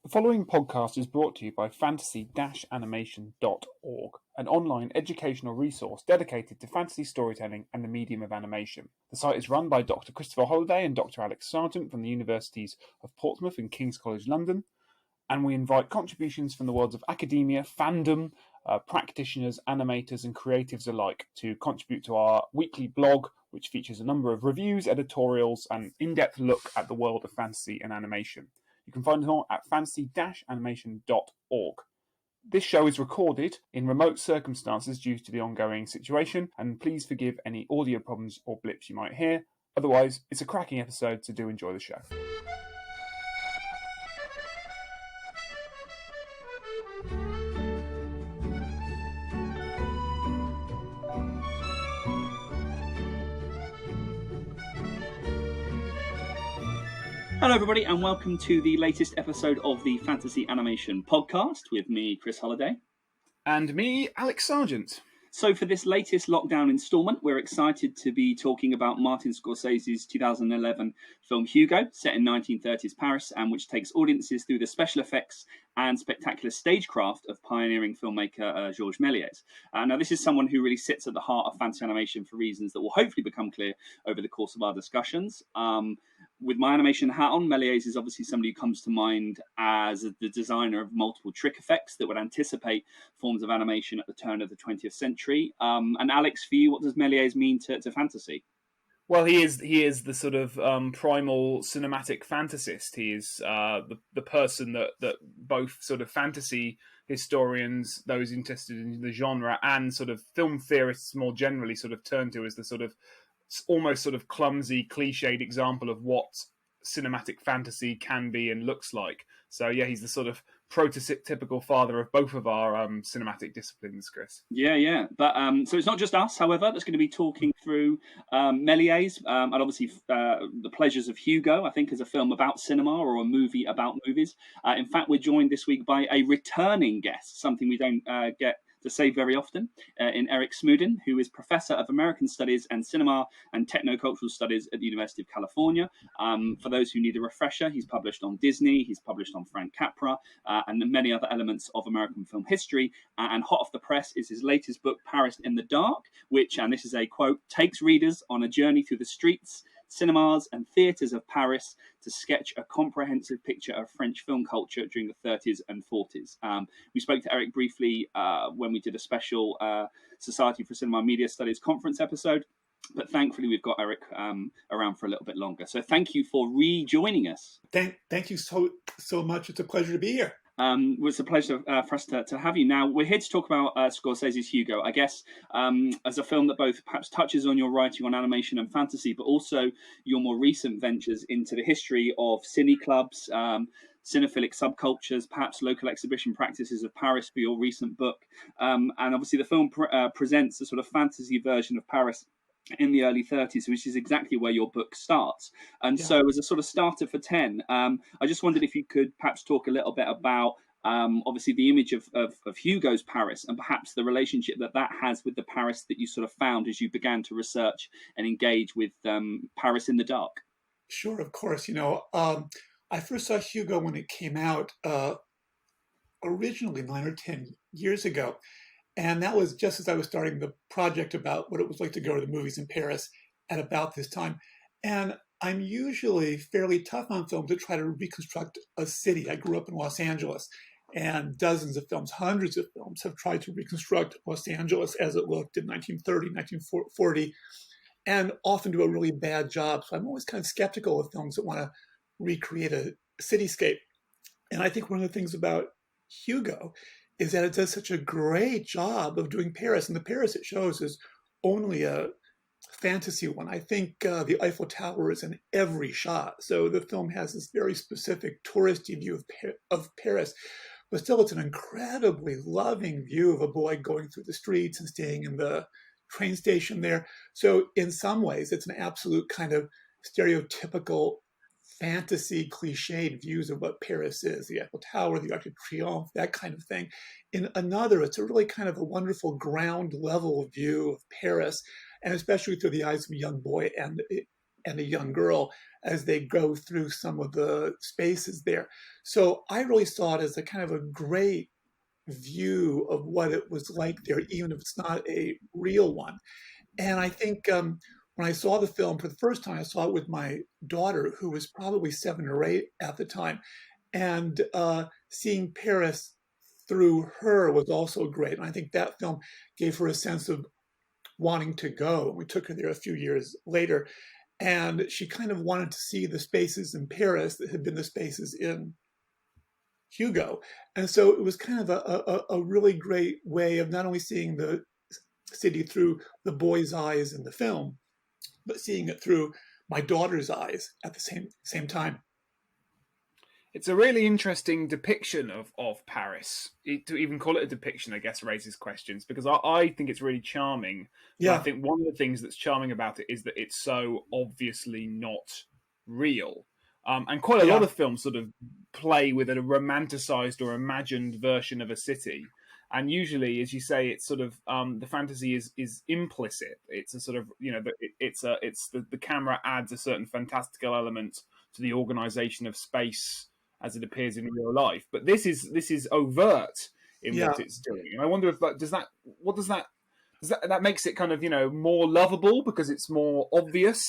The following podcast is brought to you by fantasy-animation.org, an online educational resource dedicated to fantasy storytelling and the medium of animation. The site is run by Dr. Christopher Holliday and Dr. Alex Sargent from the Universities of Portsmouth and King's College London, and we invite contributions from the worlds of academia, fandom, practitioners, animators and creatives alike to contribute to our weekly blog, which features a number of reviews, editorials and in-depth look at the world of fantasy and animation. You can find it all at fantasy-animation.org. This show is recorded in remote circumstances due to the ongoing situation, and please forgive any audio problems or blips you might hear. Otherwise, it's a cracking episode, so do enjoy the show. Hello everybody and welcome to the latest episode of the Fantasy Animation Podcast with me, Chris Holliday. And me, Alex Sargent. So for this latest lockdown instalment, we're excited to be talking about Martin Scorsese's 2011 film Hugo, set in 1930s Paris, and which takes audiences through the special effects and spectacular stagecraft of pioneering filmmaker Georges Méliès. Now this is someone who really sits at the heart of fantasy animation for reasons that will hopefully become clear over the course of our discussions. With my animation hat on, Méliès is obviously somebody who comes to mind as the designer of multiple trick effects that would anticipate forms of animation at the turn of the 20th century. And Alex, for you, what does Méliès mean to fantasy? Well, he is the sort of primal cinematic fantasist. He is the person that both sort of fantasy historians, those interested in the genre, and sort of film theorists more generally sort of turn to as the sort of almost sort of clumsy, cliched example of what cinematic fantasy can be and looks like. So yeah, he's the sort of prototypical father of both of our cinematic disciplines, Chris. Yeah. But so it's not just us, however, that's going to be talking through Méliès and obviously the pleasures of Hugo, I think, as a film about cinema or a movie about movies. In fact, we're joined this week by a returning guest, something we don't get to say very often, in Eric Smoodin, who is Professor of American Studies and Cinema and Technocultural Studies at the University of California. For those who need a refresher, he's published on Disney, he's published on Frank Capra, and many other elements of American film history. And hot off the press is his latest book, Paris in the Dark, which, and this is a quote, takes readers on a journey through the streets, cinemas and theatres of Paris to sketch a comprehensive picture of French film culture during the 30s and 40s. We spoke to Eric briefly when we did a special Society for Cinema and Media Studies conference episode, but thankfully we've got Eric around for a little bit longer. So thank you for rejoining us. Thank you so much. It's a pleasure to be here. It's a pleasure for us to have you. Now, we're here to talk about Scorsese's Hugo, I guess, as a film that both perhaps touches on your writing on animation and fantasy, but also your more recent ventures into the history of cine-clubs, cinephilic subcultures, perhaps local exhibition practices of Paris for your recent book. And obviously the film presents a sort of fantasy version of Paris in the early 30s, which is exactly where your book starts. And so as a sort of starter for 10, I just wondered if you could perhaps talk a little bit about obviously the image of Hugo's Paris and perhaps the relationship that has with the Paris that you sort of found as you began to research and engage with Paris in the Dark. Sure, of course. I first saw Hugo when it came out originally 9 or 10 years ago. And that was just as I was starting the project about what it was like to go to the movies in Paris at about this time. And I'm usually fairly tough on film to try to reconstruct a city. I grew up in Los Angeles, and dozens of films, hundreds of films, have tried to reconstruct Los Angeles as it looked in 1930, 1940, and often do a really bad job. So I'm always kind of skeptical of films that want to recreate a cityscape. And I think one of the things about Hugo is that it does such a great job of doing Paris. And the Paris it shows is only a fantasy one. I think the Eiffel Tower is in every shot. So the film has this very specific touristy view of Paris. But still, it's an incredibly loving view of a boy going through the streets and staying in the train station there. So in some ways, it's an absolute kind of stereotypical fantasy cliched views of what Paris is, the Eiffel Tower, the Arc de Triomphe, that kind of thing. In another, it's a really kind of a wonderful ground level view of Paris, and especially through the eyes of a young boy. and a young girl as they go through some of the spaces there. So I really saw it as a kind of a great view of what it was like there, even if it's not a real one. And I think when I saw the film for the first time, I saw it with my daughter, who was probably 7 or 8 at the time. And seeing Paris through her was also great. And I think that film gave her a sense of wanting to go. We took her there a few years later, and she kind of wanted to see the spaces in Paris that had been the spaces in Hugo. And so it was kind of a really great way of not only seeing the city through the boy's eyes in the film, but seeing it through my daughter's eyes at the same time. It's a really interesting depiction of Paris. To even call it a depiction, I guess, raises questions, because I think it's really charming. Yeah. I think one of the things that's charming about it is that it's so obviously not real. And quite a lot of films sort of play with a romanticized or imagined version of a city. And usually, as you say, it's sort of the fantasy is implicit. It's a sort of, the camera adds a certain fantastical element to the organization of space as it appears in real life. But this is overt in what it's doing. And I wonder if that makes it kind of, more lovable because it's more obvious.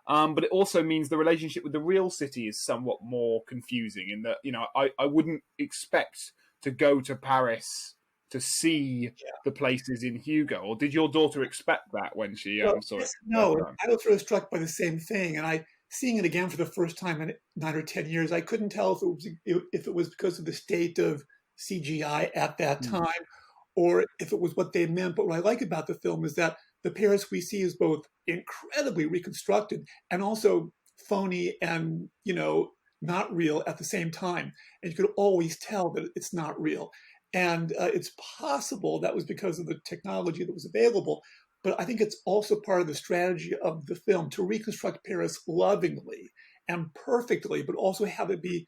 But it also means the relationship with the real city is somewhat more confusing in that, I wouldn't expect to go to Paris to see the places in Hugo. Or did your daughter expect that when she saw it? No, I was sort of struck by the same thing. And seeing it again for the first time in 9 or 10 years, I couldn't tell if it was because of the state of CGI at that time, or if it was what they meant. But what I like about the film is that the Paris we see is both incredibly reconstructed and also phony and, not real at the same time. And you could always tell that it's not real. And it's possible that was because of the technology that was available. But I think it's also part of the strategy of the film to reconstruct Paris lovingly and perfectly, but also have it be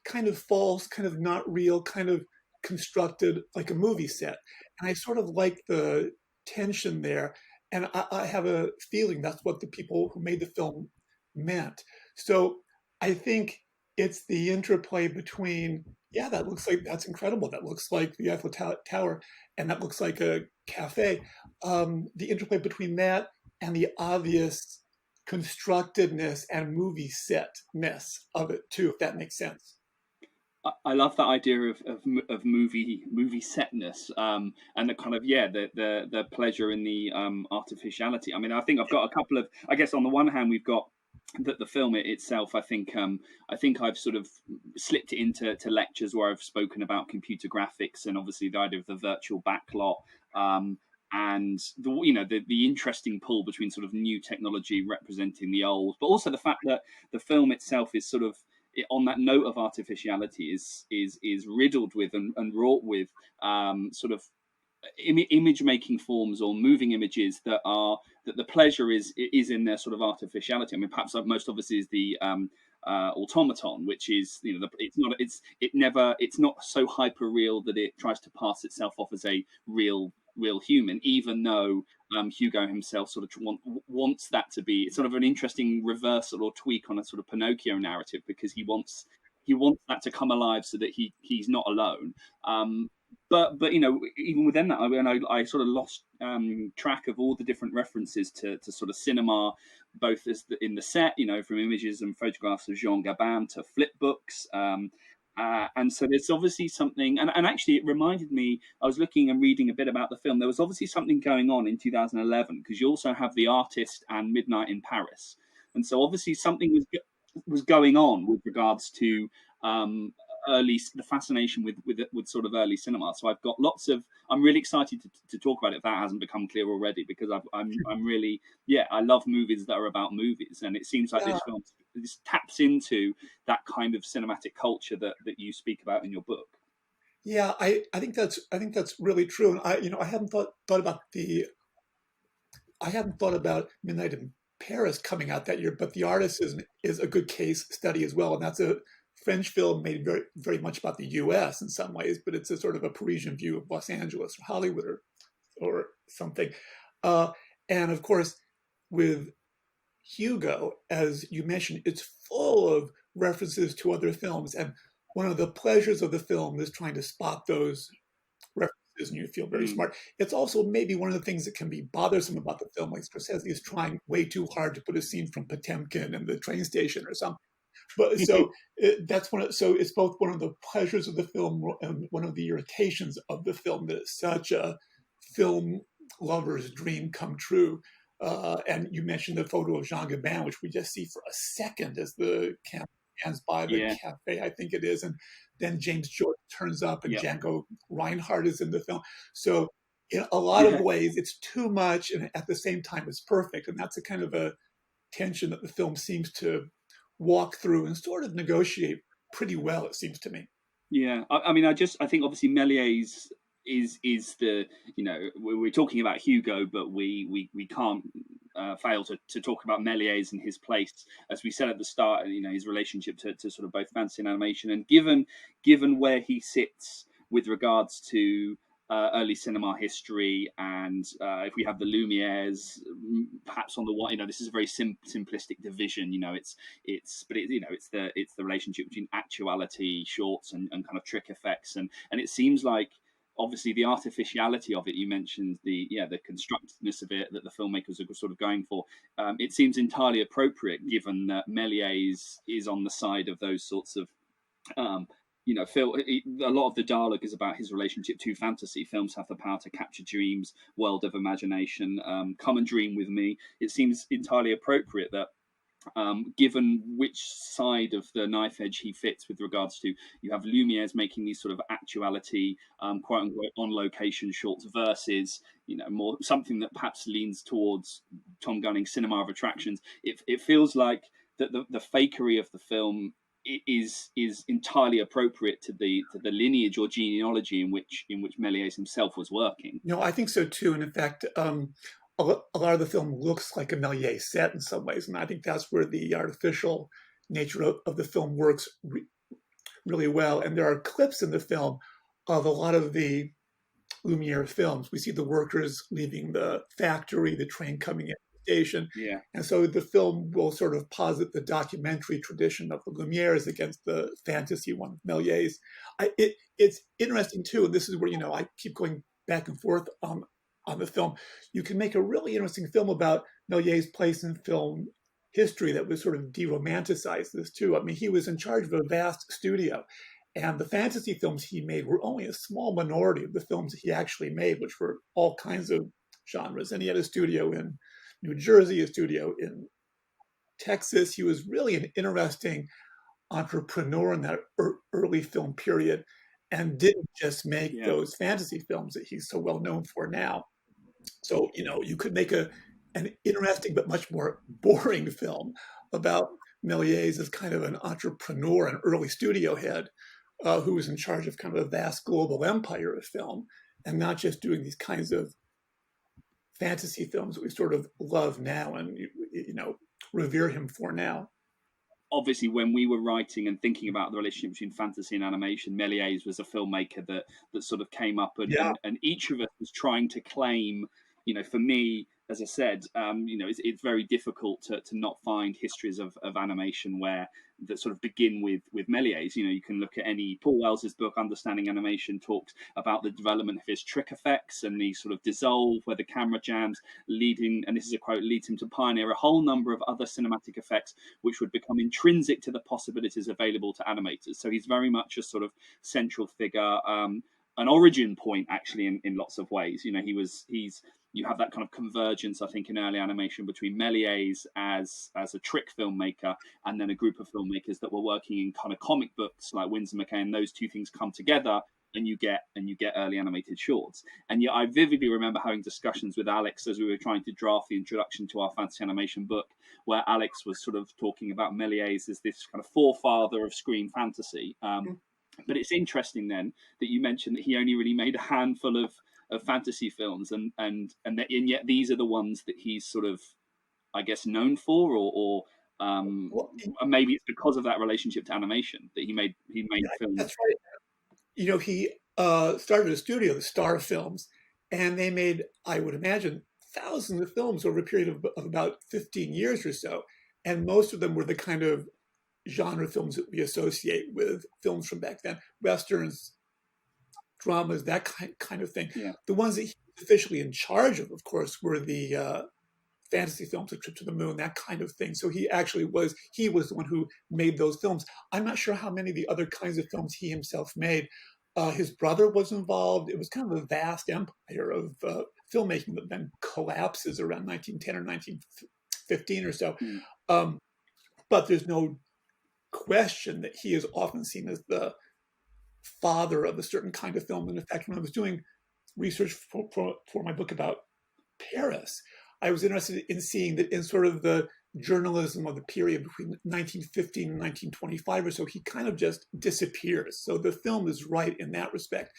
kind of false, kind of not real, kind of constructed like a movie set. And I sort of like the tension there. And I have a feeling that's what the people who made the film meant. So I think it's the interplay between, that's incredible. That looks like the Eiffel Tower, and that looks like a cafe. The interplay between that and the obvious constructedness and movie setness of it too, if that makes sense. I love that idea of movie setness, and the kind of the pleasure in the artificiality. I mean, I think I've got a couple of. I guess on the one hand, we've got the film itself. I think I've sort of slipped it into lectures where I've spoken about computer graphics and obviously the idea of the virtual backlot. And the interesting pull between sort of new technology representing the old, but also the fact that the film itself is sort of on that note of artificiality is riddled with and wrought with sort of image making forms or moving images that the pleasure is in their sort of artificiality. I mean, perhaps most obviously is the automaton, which is it's not so hyper real that it tries to pass itself off as a real human, even though Hugo himself sort of wants that to be sort of an interesting reversal or tweak on a sort of Pinocchio narrative, because he wants that to come alive so that he's not alone. But even within that, I sort of lost track of all the different references to sort of cinema, both in the set, from images and photographs of Jean Gabin to flip books. And so there's obviously something, and actually it reminded me, I was looking and reading a bit about the film, there was obviously something going on in 2011, because you also have The Artist and Midnight in Paris. And so obviously something was going on with regards to the fascination with sort of early cinema. So I've got I'm really excited to talk about it if that hasn't become clear already, because I'm really, I love movies that are about movies, and it seems like this taps into that kind of cinematic culture that you speak about in your book. Yeah, I think that's really true. And I hadn't thought about Midnight in Paris coming out that year, but The Artist is a good case study as well, and that's a French film made very, very much about the U.S. in some ways, but it's a sort of a Parisian view of Los Angeles or Hollywood or something. And of course, with Hugo, as you mentioned, it's full of references to other films. And one of the pleasures of the film is trying to spot those references, and you feel very smart. It's also maybe one of the things that can be bothersome about the film, like Scorsese is trying way too hard to put a scene from Potemkin and the train station or something. But so that's one. So it's both one of the pleasures of the film and one of the irritations of the film that it's such a film lover's dream come true. And you mentioned the photo of Jean Gabin, which we just see for a second as the camera pans by the cafe, I think it is, and then James Joyce turns up, and Django Reinhardt is in the film. So in a lot of ways, it's too much, and at the same time, it's perfect. And that's a kind of a tension that the film seems to walk through and sort of negotiate pretty well, it seems to me. Yeah, I mean, I think obviously Méliès is the, we're talking about Hugo, but we can't fail to talk about Méliès and his place, as we said at the start, his relationship to sort of both fantasy and animation, and given where he sits with regards to early cinema history, and if we have the Lumieres, perhaps on the one, this is a very simplistic division. It's the relationship between actuality, shorts, and kind of trick effects, and it seems like obviously the artificiality of it. You mentioned the constructedness of it that the filmmakers are sort of going for. It seems entirely appropriate given that Méliès is on the side of those sorts of. Phil, a lot of the dialogue is about his relationship to fantasy. Films have the power to capture dreams, world of imagination. Come and dream with me. It seems entirely appropriate that, given which side of the knife edge he fits with regards to, you have Lumiere's making these sort of actuality, quote unquote, on location shorts versus, more something that perhaps leans towards Tom Gunning's cinema of attractions. It feels like that the fakery of the film is entirely appropriate to the lineage or genealogy in which Méliès himself was working. No, I think so too. And in fact, a lot of the film looks like a Méliès set in some ways, and I think that's where the artificial nature of the film works really well. And there are clips in the film of a lot of the Lumiere films. We see the workers leaving the factory, the train coming in. Station. Yeah. And so the film will sort of posit the documentary tradition of the Lumieres against the fantasy one of Méliès. It's interesting too, and this is where, I keep going back and forth on the film. You can make a really interesting film about Méliès' place in film history that would sort of de-romanticize this too. I mean, he was in charge of a vast studio, and the fantasy films he made were only a small minority of the films he actually made, which were all kinds of genres. And he had a studio in New Jersey, a studio in Texas. He was really an interesting entrepreneur in that early film period, and didn't just make those fantasy films that he's so well known for now. So, you could make an interesting but much more boring film about Méliès as kind of an entrepreneur, an early studio head who was in charge of kind of a vast global empire of film, and not just doing these kinds of fantasy films that we sort of love now and revere him for now. Obviously, when we were writing and thinking about the relationship between fantasy and animation, Méliès was a filmmaker that sort of came up, and each of us was trying to claim. For me, as I said, it's very difficult to not find histories of animation that sort of begin with Méliès. You can look at any Paul Wells's book, Understanding Animation, talks about the development of his trick effects and the sort of dissolve where the camera jams, and this is a quote, leads him to pioneer a whole number of other cinematic effects which would become intrinsic to the possibilities available to animators. So he's very much a sort of central figure, an origin point actually in lots of ways. You have that kind of convergence, I think, in early animation between Méliès as a trick filmmaker and then a group of filmmakers that were working in kind of comic books like Winsor McCay, and those two things come together and you get early animated shorts. And yet I vividly remember having discussions with Alex as we were trying to draft the introduction to our fantasy animation book, where Alex was sort of talking about Méliès as this kind of forefather of screen fantasy. But it's interesting then that you mentioned that he only really made a handful of fantasy films, and yet these are the ones that he's sort of, I guess, known for, or maybe it's because of that relationship to animation that he made films. That's right. He started a studio, the Star Films, and they made, I would imagine, thousands of films over a period of about 15 years or so. And most of them were the kind of genre films that we associate with films from back then, Westerns, dramas, that kind of thing. Yeah. The ones that he was officially in charge of course, were the fantasy films, A Trip to the Moon, that kind of thing. So he was the one who made those films. I'm not sure how many of the other kinds of films he himself made. His brother was involved. It was kind of a vast empire of filmmaking that then collapses around 1910 or 1915 or so. But there's no question that he is often seen as the father of a certain kind of film. And in fact, when I was doing research for my book about Paris, I was interested in seeing that in sort of the journalism of the period between 1915 and 1925 or so, he kind of just disappears. So the film is right in that respect.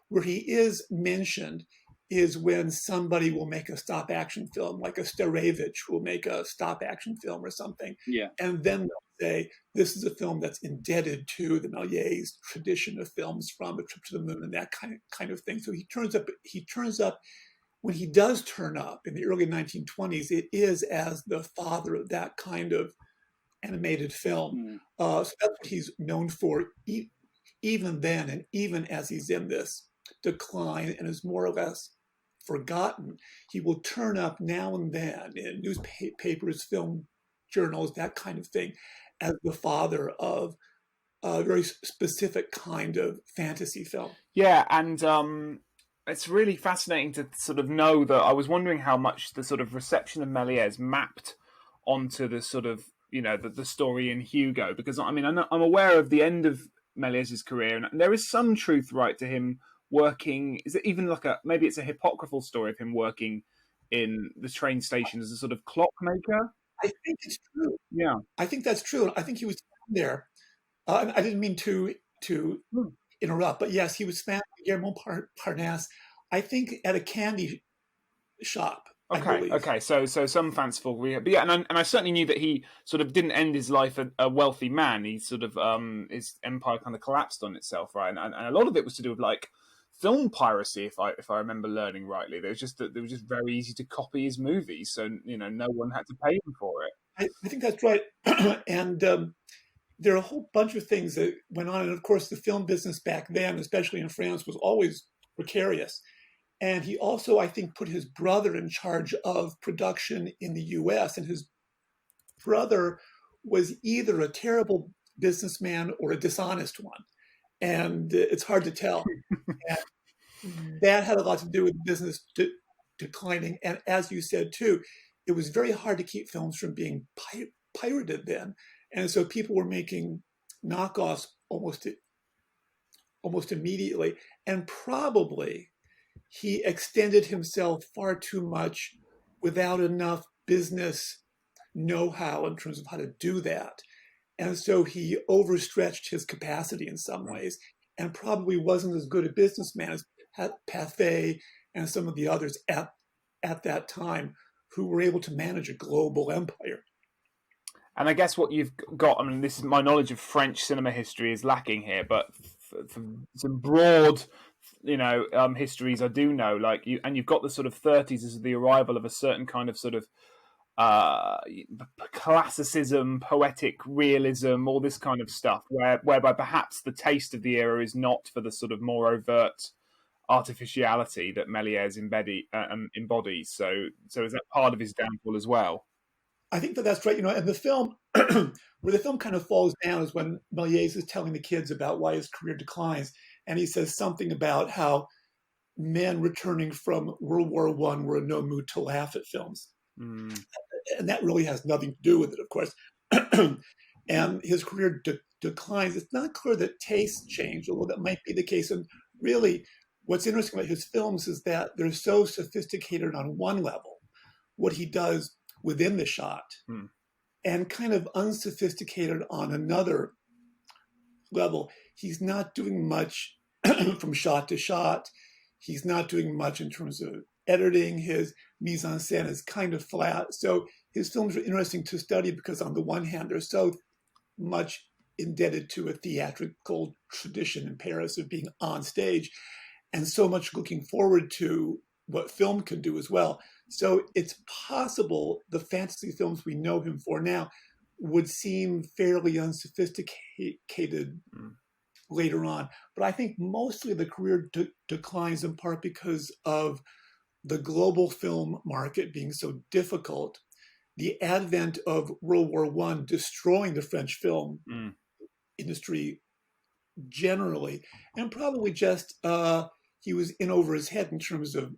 Where he is mentioned is when somebody will make a stop action film, like a Starevich will make a stop action film or something. Yeah. And then they'll say, this is a film that's indebted to the Méliès tradition of films from A Trip to the Moon and that kind of thing. So he turns up. When he does turn up in the early 1920s, it is as the father of that kind of animated film. So that's what he's known for even then, and even as he's in this decline and is more or less forgotten, he will turn up now and then in newspapers, film journals, that kind of thing, as the father of a very specific kind of fantasy film. Yeah, and it's really fascinating to sort of know that. I was wondering how much the sort of reception of Méliès mapped onto the sort of, the story in Hugo, because I mean, I'm aware of the end of Méliès's career, and there is some truth, right, to him working. Is it even like maybe it's a hypocritical story of him working in the train station as a sort of clockmaker? I think it's true. Yeah, I think that's true. I think he was there. I didn't mean to interrupt, but yes, he was found at Gare Montparnasse, I think at a candy shop. Okay. So some fanciful, but yeah, and I certainly knew that he sort of didn't end his life a wealthy man. He sort of his empire kind of collapsed on itself, right? And a lot of it was to do with like film piracy, if I remember learning rightly. It was just very easy to copy his movies, so no one had to pay him for it. I think that's right, and there are a whole bunch of things that went on, and of course, the film business back then, especially in France, was always precarious. And he also, I think, put his brother in charge of production in the U.S. And his brother was either a terrible businessman or a dishonest one. And it's hard to tell. And that had a lot to do with business declining. And as you said, too, it was very hard to keep films from being pirated then. And so people were making knockoffs almost immediately. And probably he extended himself far too much without enough business know-how in terms of how to do that. And so he overstretched his capacity in some ways and probably wasn't as good a businessman as Pathé and some of the others at that time who were able to manage a global empire. And I guess what you've got, I mean, this is my knowledge of French cinema history is lacking here, but for some broad histories I do know, you've got the sort of 30s as the arrival of a certain kind of sort of classicism, poetic realism, all this kind of stuff, whereby perhaps the taste of the era is not for the sort of more overt artificiality that Méliès embodies. So is that part of his downfall as well? I think that's right. And the film, where the film kind of falls down is when Méliès is telling the kids about why his career declines. And he says something about how men returning from World War I were in no mood to laugh at films. And that really has nothing to do with it, of course. And his career declines. It's not clear that tastes change, although that might be the case. And really, what's interesting about his films is that they're so sophisticated on one level, what he does within the shot, and kind of unsophisticated on another level. He's not doing much from shot to shot. He's not doing much in terms of editing. His mise en scène is kind of flat. So his films are interesting to study because on the one hand, they're so much indebted to a theatrical tradition in Paris of being on stage and so much looking forward to what film can do as well. So it's possible the fantasy films we know him for now would seem fairly unsophisticated later on. But I think mostly the career declines in part because of the global film market being so difficult, the advent of World War I destroying the French film industry generally, and probably just he was in over his head in terms of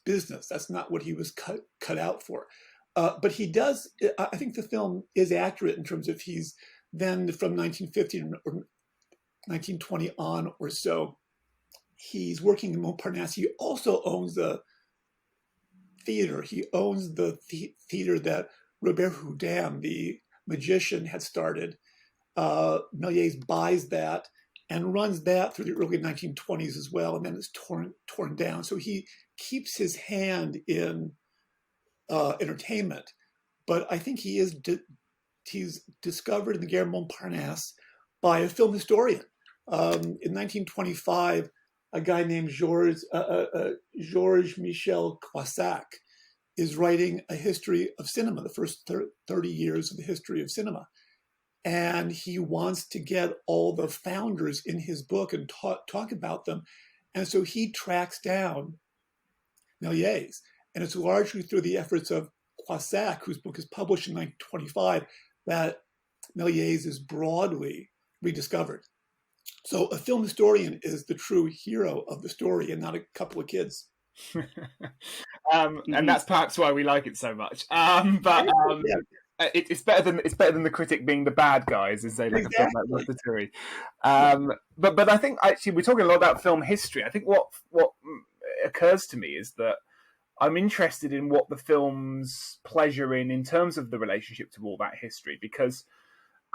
business. That's not what he was cut out for. But he does, I think the film is accurate in terms of he's then from 1950 or 1920 on or so, he's working in Montparnasse. He also owns the theater. He owns the theater that Robert Houdin, the magician, had started. Méliès buys that and runs that through the early 1920s as well, and then it's torn down. So he keeps his hand in entertainment, but I think he's discovered in the Gare Montparnasse by a film historian. In 1925, a guy named Georges Michel Croissac is writing a history of cinema, the first 30 years of the history of cinema. And he wants to get all the founders in his book and talk about them. And so he tracks down Méliès. And it's largely through the efforts of Croissac, whose book is published in 1925, that Méliès is broadly rediscovered. So a film historian is the true hero of the story and not a couple of kids. And that's perhaps why we like it so much. It's better than the critic being the bad guys, as they like exactly. A film like Ratatouille. But I think actually we're talking a lot about film history. I think what occurs to me is that I'm interested in what the film's pleasure in terms of the relationship to all that history, because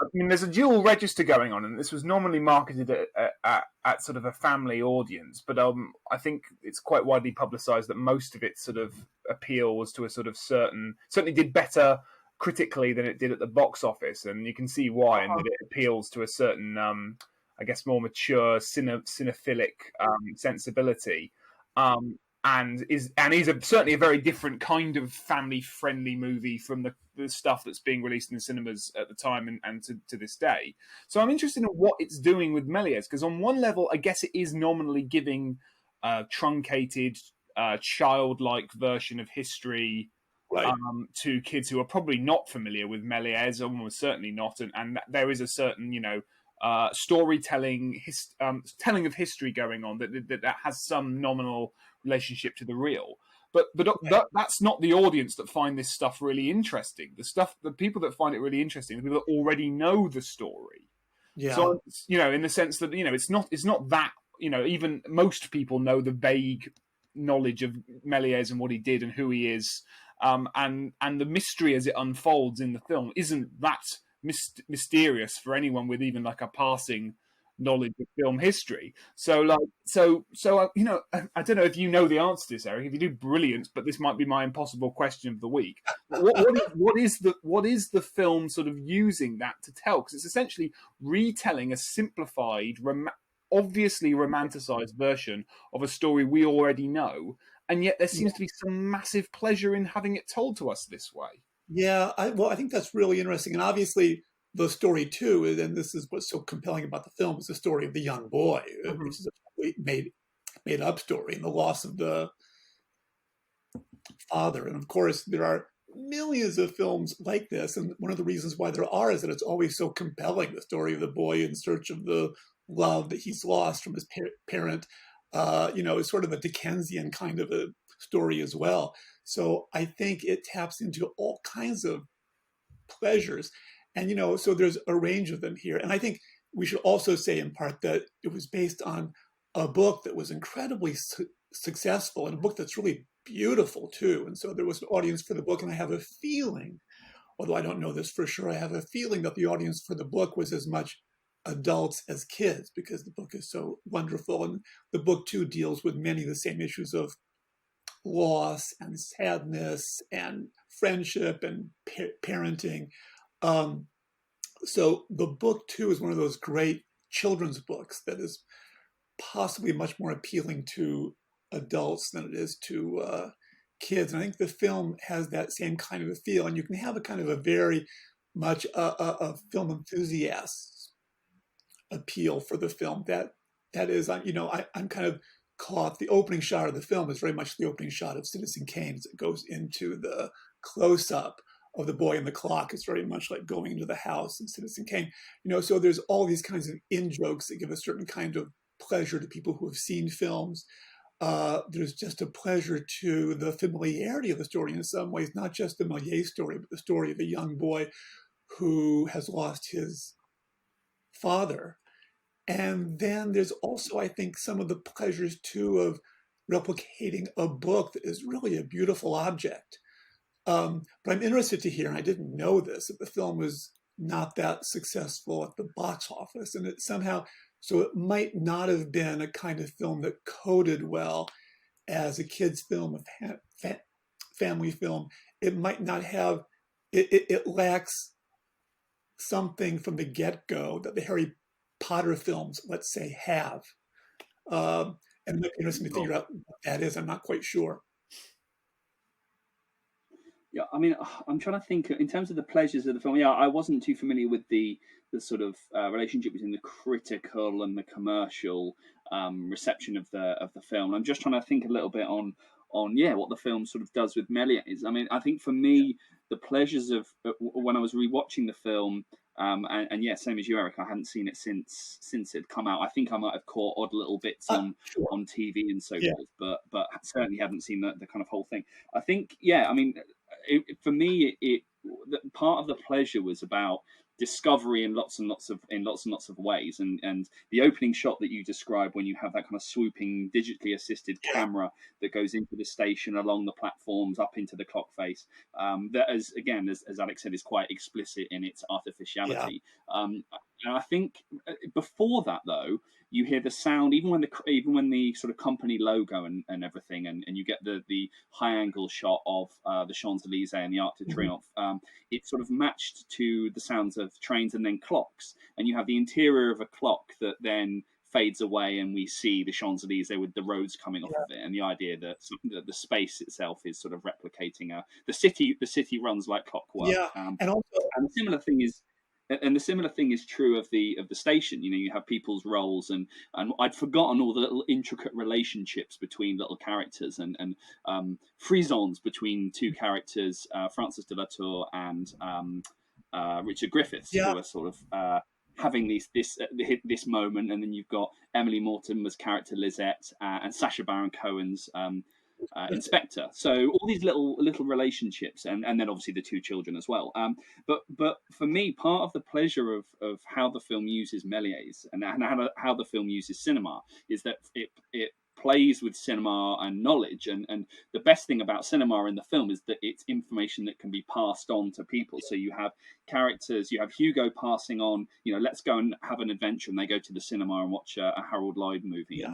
I mean, there's a dual register going on, and this was normally marketed at sort of a family audience, but I think it's quite widely publicised that most of its sort of appeal was to a sort of certainly did better critically than it did at the box office, and you can see why, and that it appeals to a certain, I guess, more mature cinephilic sensibility. And is certainly a very different kind of family-friendly movie from the stuff that's being released in the cinemas at the time and to this day. So I'm interested in what it's doing with Méliès, because on one level, I guess it is nominally giving a truncated, childlike version of history right. To kids who are probably not familiar with Méliès, almost certainly not, and there is a certain, storytelling, telling of history going on that has some nominal relationship to the real, but that's not the audience that find this stuff really interesting. The people that find it really interesting are the people that already know the story. Yeah. So in the sense that it's not that even most people know the vague knowledge of Méliès and what he did and who he is, and the mystery as it unfolds in the film isn't that mysterious for anyone with even like a passing knowledge of film history. So I don't know if you know the answer to this, Eric. If you do, brilliant. But this might be my impossible question of the week. What is the film sort of using that to tell? Because it's essentially retelling a simplified, obviously romanticized version of a story we already know, and yet there seems to be some massive pleasure in having it told to us this way. Yeah, I think that's really interesting, and obviously the story too, and this is what's so compelling about the film, is the story of the young boy, which is a made up story, and the loss of the father. And of course, there are millions of films like this, and one of the reasons why there are is that it's always so compelling. The story of the boy in search of the love that he's lost from his parent, is sort of a Dickensian kind of a story as well. So I think it taps into all kinds of pleasures. And, so there's a range of them here. And I think we should also say in part that it was based on a book that was incredibly successful, and a book that's really beautiful too. And so there was an audience for the book. And I have a feeling, although I don't know this for sure, I have a feeling that the audience for the book was as much adults as kids, because the book is so wonderful. And the book too deals with many of the same issues of loss and sadness and friendship and parenting. So the book too is one of those great children's books that is possibly much more appealing to adults than it is to kids. And I think the film has that same kind of a feel, and you can have a kind of a very much a film enthusiast appeal for the film. That is, I'm kind of caught. The opening shot of the film is very much the opening shot of Citizen Kane as it goes into the close up of the boy and the clock. It's very much like going into the house in Citizen Kane. So there's all these kinds of in jokes that give a certain kind of pleasure to people who have seen films. There's just a pleasure to the familiarity of the story in some ways, not just the Méliès story, but the story of a young boy who has lost his father. And then there's also, I think, some of the pleasures too of replicating a book that is really a beautiful object. But I'm interested to hear, and I didn't know this, that the film was not that successful at the box office, and it somehow, so it might not have been a kind of film that coded well as a kid's film, a family film. It might not have, it lacks something from the get-go that the Harry Potter films, let's say, have. And it might be interesting to figure out what that is. I'm not quite sure. Yeah, I mean, I'm trying to think in terms of the pleasures of the film. Yeah, I wasn't too familiar with the sort of relationship between the critical and the commercial reception of the film. I'm just trying to think a little bit on what the film sort of does with Méliès. I mean, I think for me, the pleasures of when I was rewatching the film, and yeah, same as you, Eric, I hadn't seen it since it had come out. I think I might have caught odd little bits on TV and so forth, but certainly hadn't seen the kind of whole thing. I think, yeah, I mean, for me, part of the pleasure was about discovery in lots and lots of ways, and the opening shot that you described when you have that kind of swooping digitally assisted camera that goes into the station, along the platforms, up into the clock face, that as Alex said, is quite explicit in its artificiality. And I think before that, though, you hear the sound even when the sort of company logo and everything, and you get the high angle shot of the Champs-Elysees and the Arc de Triomphe. It's sort of matched to the sounds of trains and then clocks, and you have the interior of a clock that then fades away, and we see the Champs-Elysees with the roads coming off of it, and the idea that the space itself is sort of replicating the city. The city runs like clockwork. And a similar thing is. And the similar thing is true of the station. You have people's roles, and I'd forgotten all the little intricate relationships between little characters, and frisons between two characters, Francis de la Tour and Richard Griffiths, who are sort of having this moment, and then you've got Emily Mortimer's character Lisette and Sacha Baron Cohen's Inspector. So all these little relationships, and then obviously the two children as well. But for me, part of the pleasure of how the film uses Méliès and how the film uses cinema is that it plays with cinema and knowledge, and the best thing about cinema in the film is that it's information that can be passed on to people. So you have characters, you have Hugo passing on, let's go and have an adventure, and they go to the cinema and watch a Harold Lloyd movie.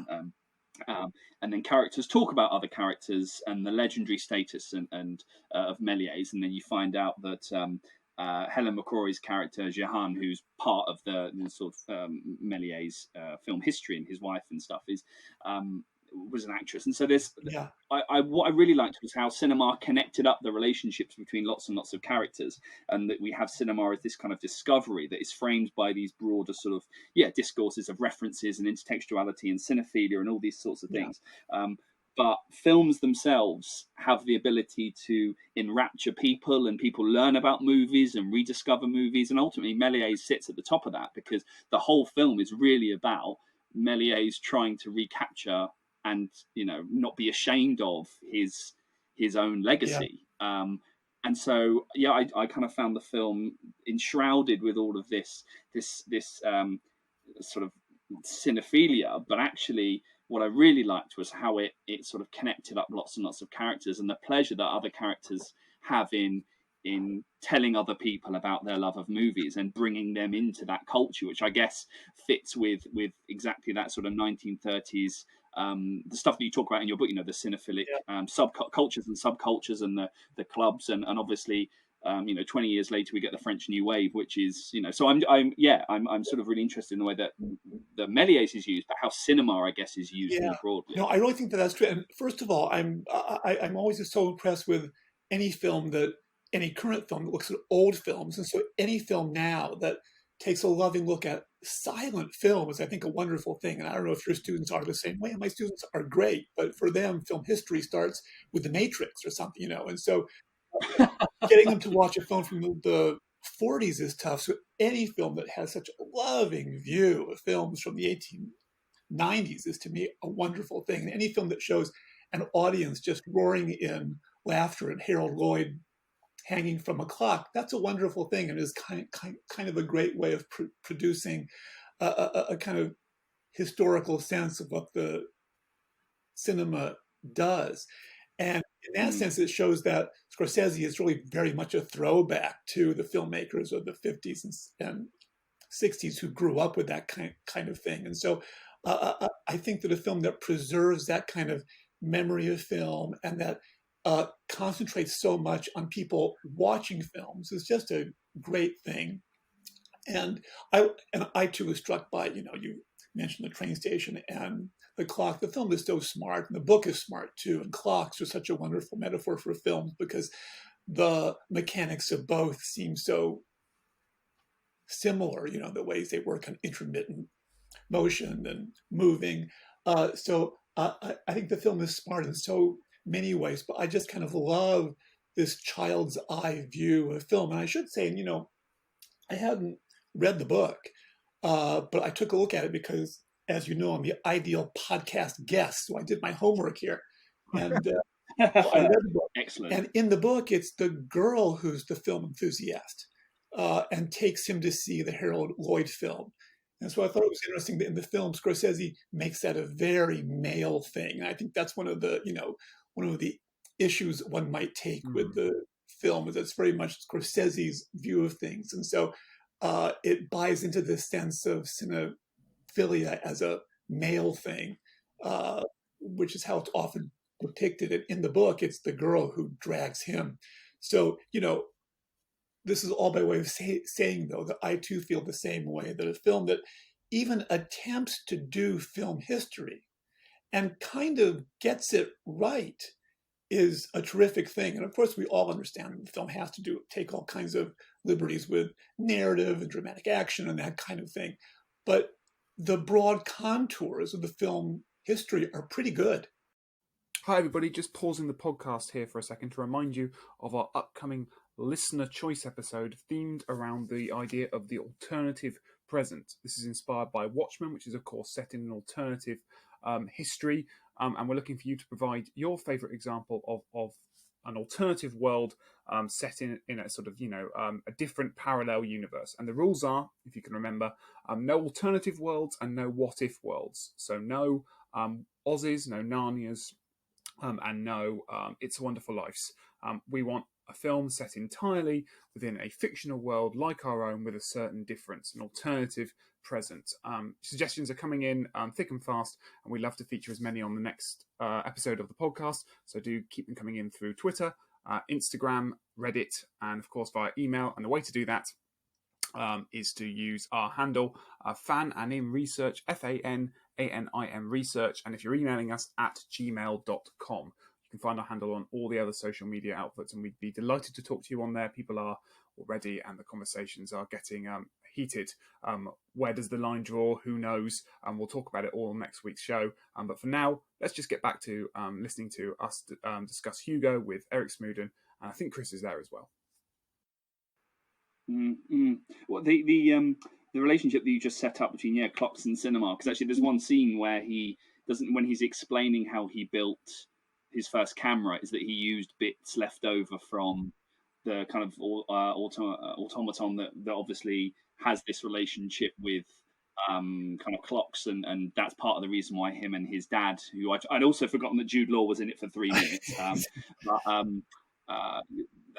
And then characters talk about other characters and the legendary status and of Méliès, and then you find out that Helen McCrory's character Jehan, who's part of the sort of Méliès film history, and his wife and stuff was an actress. And so what I really liked was how cinema connected up the relationships between lots and lots of characters, and that we have cinema as this kind of discovery that is framed by these broader sort of discourses of references and intertextuality and cinephilia and all these sorts of things. But films themselves have the ability to enrapture people, and people learn about movies and rediscover movies. And ultimately, Méliès sits at the top of that, because the whole film is really about Méliès trying to recapture and not be ashamed of his own legacy. And so I kind of found the film enshrouded with all of this sort of cinephilia, but actually what I really liked was how it sort of connected up lots and lots of characters, and the pleasure that other characters have in telling other people about their love of movies and bringing them into that culture, which I guess fits with exactly that sort of 1930s, the stuff that you talk about in your book, the cinephilic subcultures and subcultures, and the clubs, and obviously 20 years later we get the French New Wave, which is, so I'm sort of really interested in the way that the Méliès is used, but how cinema, I guess, is used Yeah. more broadly. No, I really think that that's true. And first of all, I'm always just so impressed with any current film that looks at old films, and so any film now that takes a loving look at silent film is, I think, a wonderful thing. And I don't know if your students are the same way. My students are great, but for them, film history starts with The Matrix or something, And so getting them to watch a film from the 40s is tough. So any film that has such a loving view of films from the 1890s is, to me, a wonderful thing. And any film that shows an audience just roaring in laughter and Harold Lloyd hanging from a clock, that's a wonderful thing, and is kind of a great way of producing a kind of historical sense of what the cinema does. And in that sense, it shows that Scorsese is really very much a throwback to the filmmakers of the 50s and 60s who grew up with that kind of thing. And so I think that a film that preserves that kind of memory of film and that concentrates so much on people watching films is just a great thing. And I too was struck by, you mentioned the train station and the clock. The film is so smart, and the book is smart too. And clocks are such a wonderful metaphor for films because the mechanics of both seem so similar, the ways they work on intermittent motion and moving. So I think the film is smart in so many ways, but I just kind of love this child's eye view of film. And I should say, I hadn't read the book, but I took a look at it because, as you know, I'm the ideal podcast guest. So I did my homework here. And I read the book. Excellent. And in the book, it's the girl who's the film enthusiast and takes him to see the Harold Lloyd film. And so I thought it was interesting that in the film, Scorsese makes that a very male thing. And I think that's one of the issues one might take with the film, is that's very much Scorsese's view of things. And so it buys into this sense of cinephilia as a male thing, which is how it's often depicted. In the book, it's the girl who drags him. So, this is all by way of saying, though, that I too feel the same way, that a film that even attempts to do film history and kind of gets it right is a terrific thing. And of course, we all understand that the film has to take all kinds of liberties with narrative and dramatic action and that kind of thing. But the broad contours of the film history are pretty good. Hi, everybody. Just pausing the podcast here for a second to remind you of our upcoming listener choice episode themed around the idea of the alternative present. This is inspired by Watchmen, which is, of course, set in an alternative history. And we're looking for you to provide your favourite example of an alternative world set in a sort of, a different parallel universe. And the rules are, if you can remember, no alternative worlds and no what-if worlds. So no Aussies, no Narnias, and no It's a Wonderful Life. We want a film set entirely within a fictional world like our own with a certain difference, an alternative present. Suggestions are coming in thick and fast, and we'd love to feature as many on the next episode of the podcast. So do keep them coming in through Twitter, Instagram, Reddit, and of course via email. And the way to do that is to use our handle, FANANIM Research, FANANIM Research. And if you're emailing us at gmail.com, you can find our handle on all the other social media outlets, and we'd be delighted to talk to you on there. People are already, and the conversations are getting heated. Where does the line draw? Who knows? We'll talk about it all on next week's show. But for now, let's just get back to listening to us discuss Hugo with Eric Smoodin, and I think Chris is there as well. Well, the relationship that you just set up between clocks and cinema, because actually there's one scene where when he's explaining how he built his first camera, is that he used bits left over from the kind of automaton that obviously has this relationship with kind of clocks, and that's part of the reason why him and his dad, who I'd also forgotten that Jude Law was in it for 3 minutes,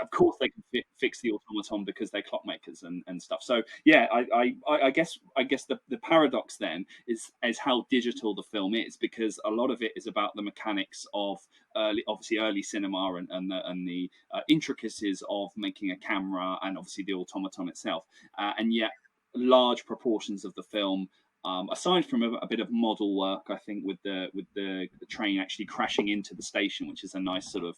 of course they can fix the automaton because they're clockmakers and stuff. So yeah, I guess the paradox then is how digital the film is, because a lot of it is about the mechanics of early cinema and the intricacies of making a camera, and obviously the automaton itself, and yet large proportions of the film, aside from a bit of model work, I think, with the train actually crashing into the station, which is a nice sort of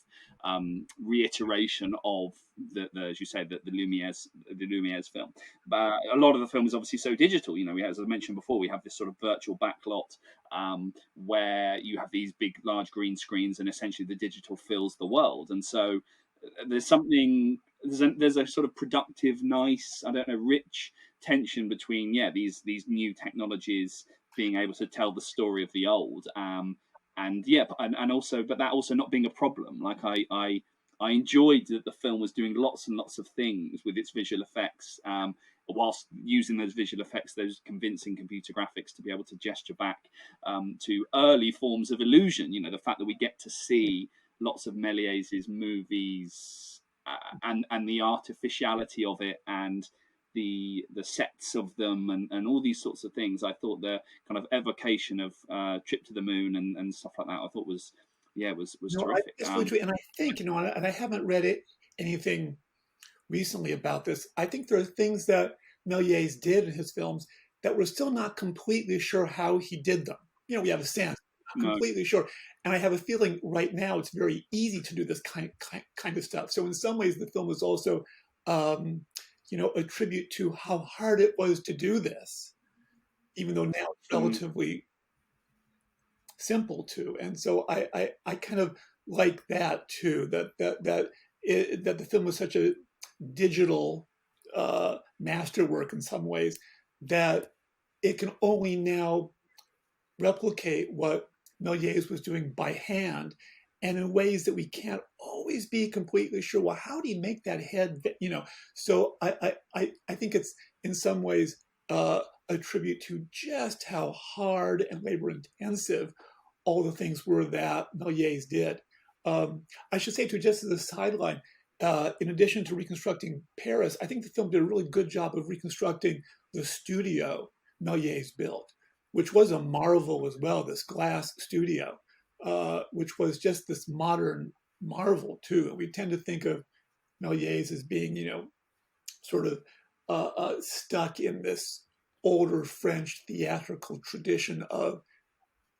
reiteration of the as you say, the Lumiere's film. But a lot of the film is obviously so digital. As I mentioned before, we have this sort of virtual backlot, where you have these big, large green screens, and essentially the digital fills the world. And so there's a sort of productive, nice, I don't know, rich tension between these new technologies being able to tell the story of the old, and also, but that also not being a problem. Like I enjoyed that the film was doing lots and lots of things with its visual effects, whilst using those visual effects, those convincing computer graphics, to be able to gesture back to early forms of illusion. The fact that we get to see lots of Méliès's movies, and the artificiality of it, and the sets of them, and all these sorts of things. I thought the kind of evocation of Trip to the Moon and stuff like that, I thought was terrific. And I think, and I haven't read anything recently about this. I think there are things that Méliès did in his films that we're still not completely sure how he did them. We have a sense, not completely sure. And I have a feeling right now it's very easy to do this kind of stuff. So in some ways, the film is also a tribute to how hard it was to do this, even though now it's relatively simple too. And so I kind of like that too, that the film was such a digital masterwork in some ways, that it can only now replicate what Méliès was doing by hand, and in ways that we can't always be completely sure. Well, how do you make that head? So I think it's in some ways a tribute to just how hard and labor intensive all the things were that Méliès did. I should say, too, just as a sideline, in addition to reconstructing Paris, I think the film did a really good job of reconstructing the studio Méliès built, which was a marvel as well, this glass studio, which was just this modern marvel too. And we tend to think of Méliès as being, sort of stuck in this older French theatrical tradition of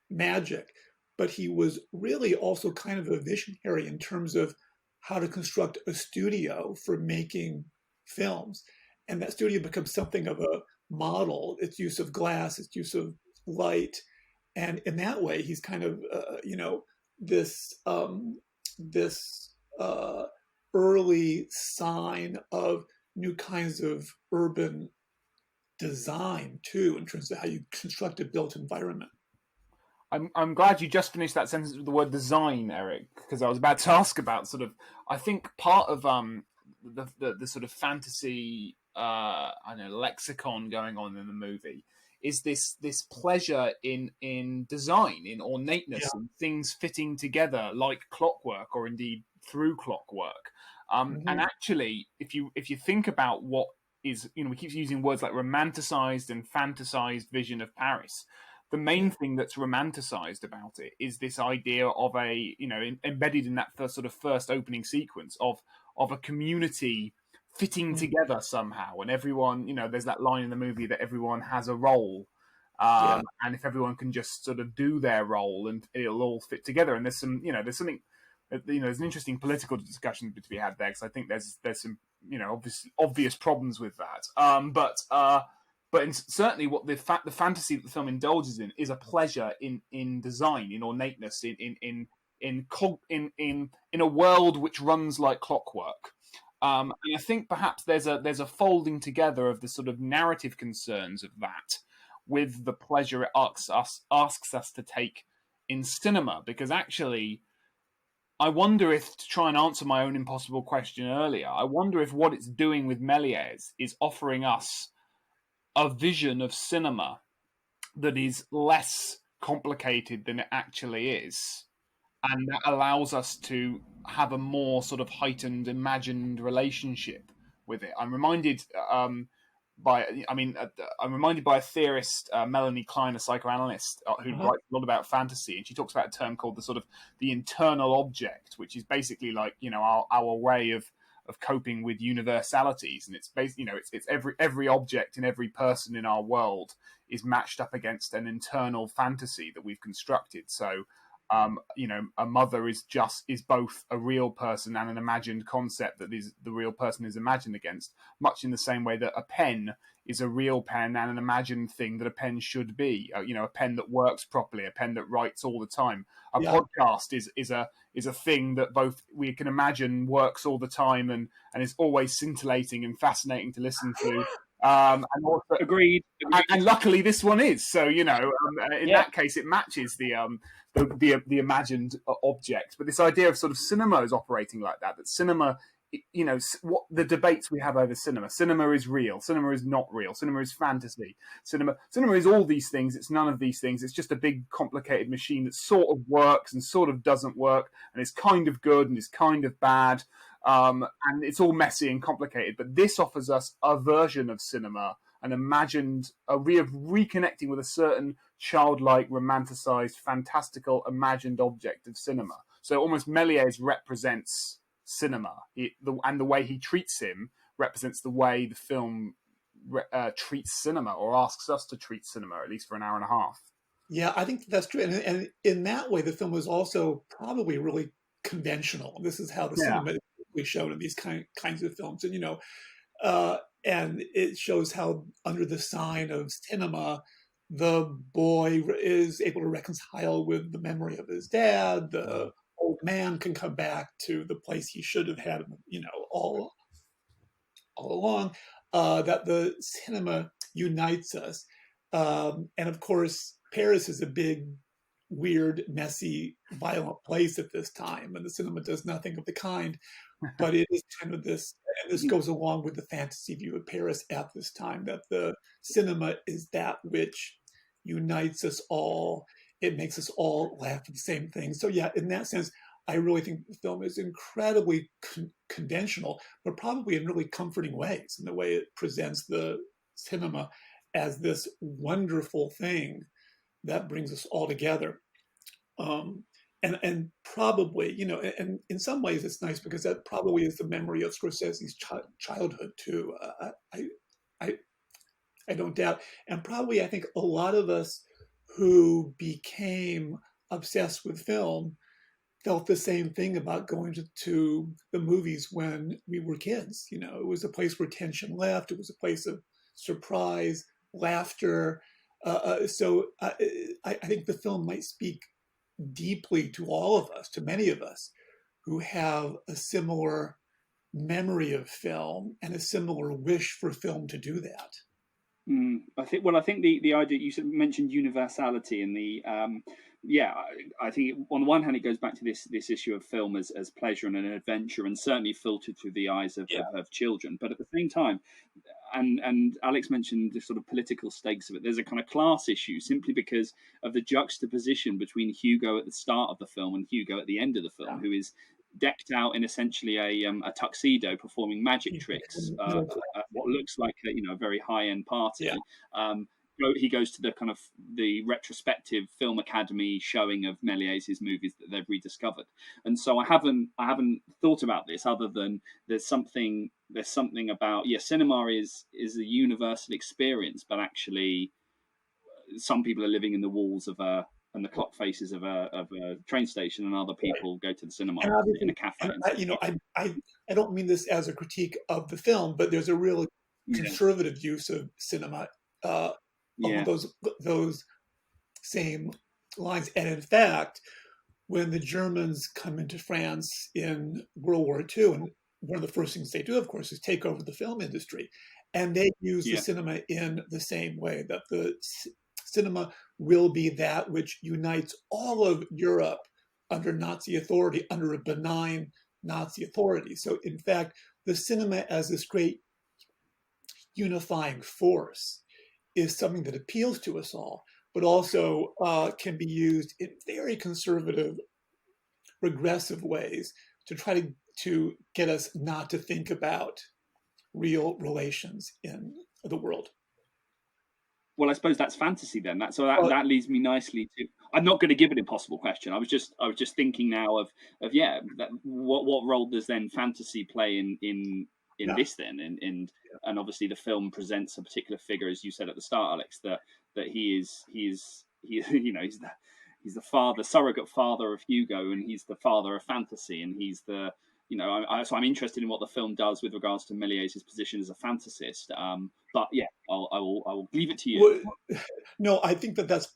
magic. But he was really also kind of a visionary in terms of how to construct a studio for making films. And that studio becomes something of a model, its use of glass, its use of light. And in that way, he's kind of, this early sign of new kinds of urban design too, in terms of how you construct a built environment. I'm glad you just finished that sentence with the word design, Eric, because I was about to ask about sort of, I think part of the sort of fantasy lexicon going on in the movie is this pleasure in design, in ornateness, and things fitting together like clockwork, or indeed through clockwork. And actually, if you think about what is, we keep using words like romanticized and fantasized vision of Paris. The main thing that's romanticized about it is this idea of embedded in that first opening sequence of a community fitting together somehow, and everyone, there's that line in the movie that everyone has a role, and if everyone can just sort of do their role, and it'll all fit together. And there's something, there's an interesting political discussion to be had there, because I think there's some obvious problems with that. But certainly, what the fantasy that the film indulges in is a pleasure in design, in ornateness, in a world which runs like clockwork. And I think perhaps there's a folding together of the sort of narrative concerns of that with the pleasure it asks us to take in cinema. Because actually, I wonder if, to try and answer my own impossible question earlier, I wonder if what it's doing with Méliès is offering us a vision of cinema that is less complicated than it actually is, and that allows us to have a more sort of heightened, imagined relationship with it. I'm reminded I'm reminded by a theorist, Melanie Klein, a psychoanalyst who writes a lot about fantasy, and she talks about a term called the internal object, which is basically like our way of coping with universalities, and it's it's every object in every person in our world is matched up against an internal fantasy that we've constructed. So a mother is both a real person and an imagined concept that is the real person is imagined against, much in the same way that a pen is a real pen and an imagined thing that a pen should be. A pen that works properly, a pen that writes all the time. A podcast is a thing that both we can imagine works all the time and is always scintillating and fascinating to listen to. And also, agreed. And luckily this one is. So in that case, it matches the imagined object. But this idea of sort of cinema is operating like that. That cinema, what the debates we have over cinema. Cinema is real. Cinema is not real. Cinema is fantasy. Cinema is all these things. It's none of these things. It's just a big complicated machine that sort of works and sort of doesn't work, and it's kind of good and it's kind of bad. And it's all messy and complicated. But this offers us a version of cinema, a way of reconnecting with a certain childlike, romanticized, fantastical, imagined object of cinema. So almost Méliès represents cinema, and the way he treats him represents the way the film treats cinema, or asks us to treat cinema, at least for an hour and a half. Yeah, I think that's true. And in that way, the film was also probably really conventional. This is how the cinema is shown in these kinds of films. And, and it shows how under the sign of cinema, the boy is able to reconcile with the memory of his dad. The old man can come back to the place he should have had, all along. That the cinema unites us. And of course, Paris is a big, weird, messy, violent place at this time, and the cinema does nothing of the kind. But it is kind of this, and this goes along with the fantasy view of Paris at this time, that the cinema is that which unites us all. It makes us all laugh at the same thing. So yeah, in that sense, I really think the film is incredibly conventional, but probably in really comforting ways, in the way it presents the cinema as this wonderful thing that brings us all together. And probably, and in some ways it's nice because that probably is the memory of Scorsese's childhood too. I don't doubt. And probably I think a lot of us who became obsessed with film felt the same thing about going to the movies when we were kids. It was a place where tension left. It was a place of surprise, laughter. So I think the film might speak deeply to all of us, to many of us who have a similar memory of film and a similar wish for film to do that. I think the idea you mentioned universality and I think on the one hand it goes back to this issue of film as pleasure and an adventure, and certainly filtered through the eyes of children. But at the same time, and Alex mentioned the sort of political stakes of it, there's a kind of class issue simply because of the juxtaposition between Hugo at the start of the film and Hugo at the end of the film, who is decked out in essentially a tuxedo performing magic tricks at what looks like a very high-end party. He goes to the kind of the retrospective film academy showing of Méliès' movies that they've rediscovered, and so I haven't thought about this other than there's something about cinema is a universal experience, but actually some people are living in the walls of and the clock faces of a train station, and other people go to the cinema in a cafe. I don't mean this as a critique of the film, but there's a real conservative use of cinema along those same lines. And in fact, when the Germans come into France in World War II, and one of the first things they do, of course, is take over the film industry, and they use the cinema in the same way, that the cinema will be that which unites all of Europe under Nazi authority, under a benign Nazi authority. So in fact, the cinema as this great unifying force is something that appeals to us all, but also can be used in very conservative regressive ways to try to get us not to think about real relations in the world. Well, I suppose that's fantasy then. That leads me nicely to. I'm not going to give an impossible question. I was just thinking now of what role does then fantasy play in this then, and obviously the film presents a particular figure, as you said at the start, Alex, that he is you know, he's the father, surrogate father of Hugo, and he's the father of fantasy, and he's the, you know, so I'm interested in what the film does with regards to Méliès' position as a fantasist. But yeah, I will leave it to you. Well, no, I think that's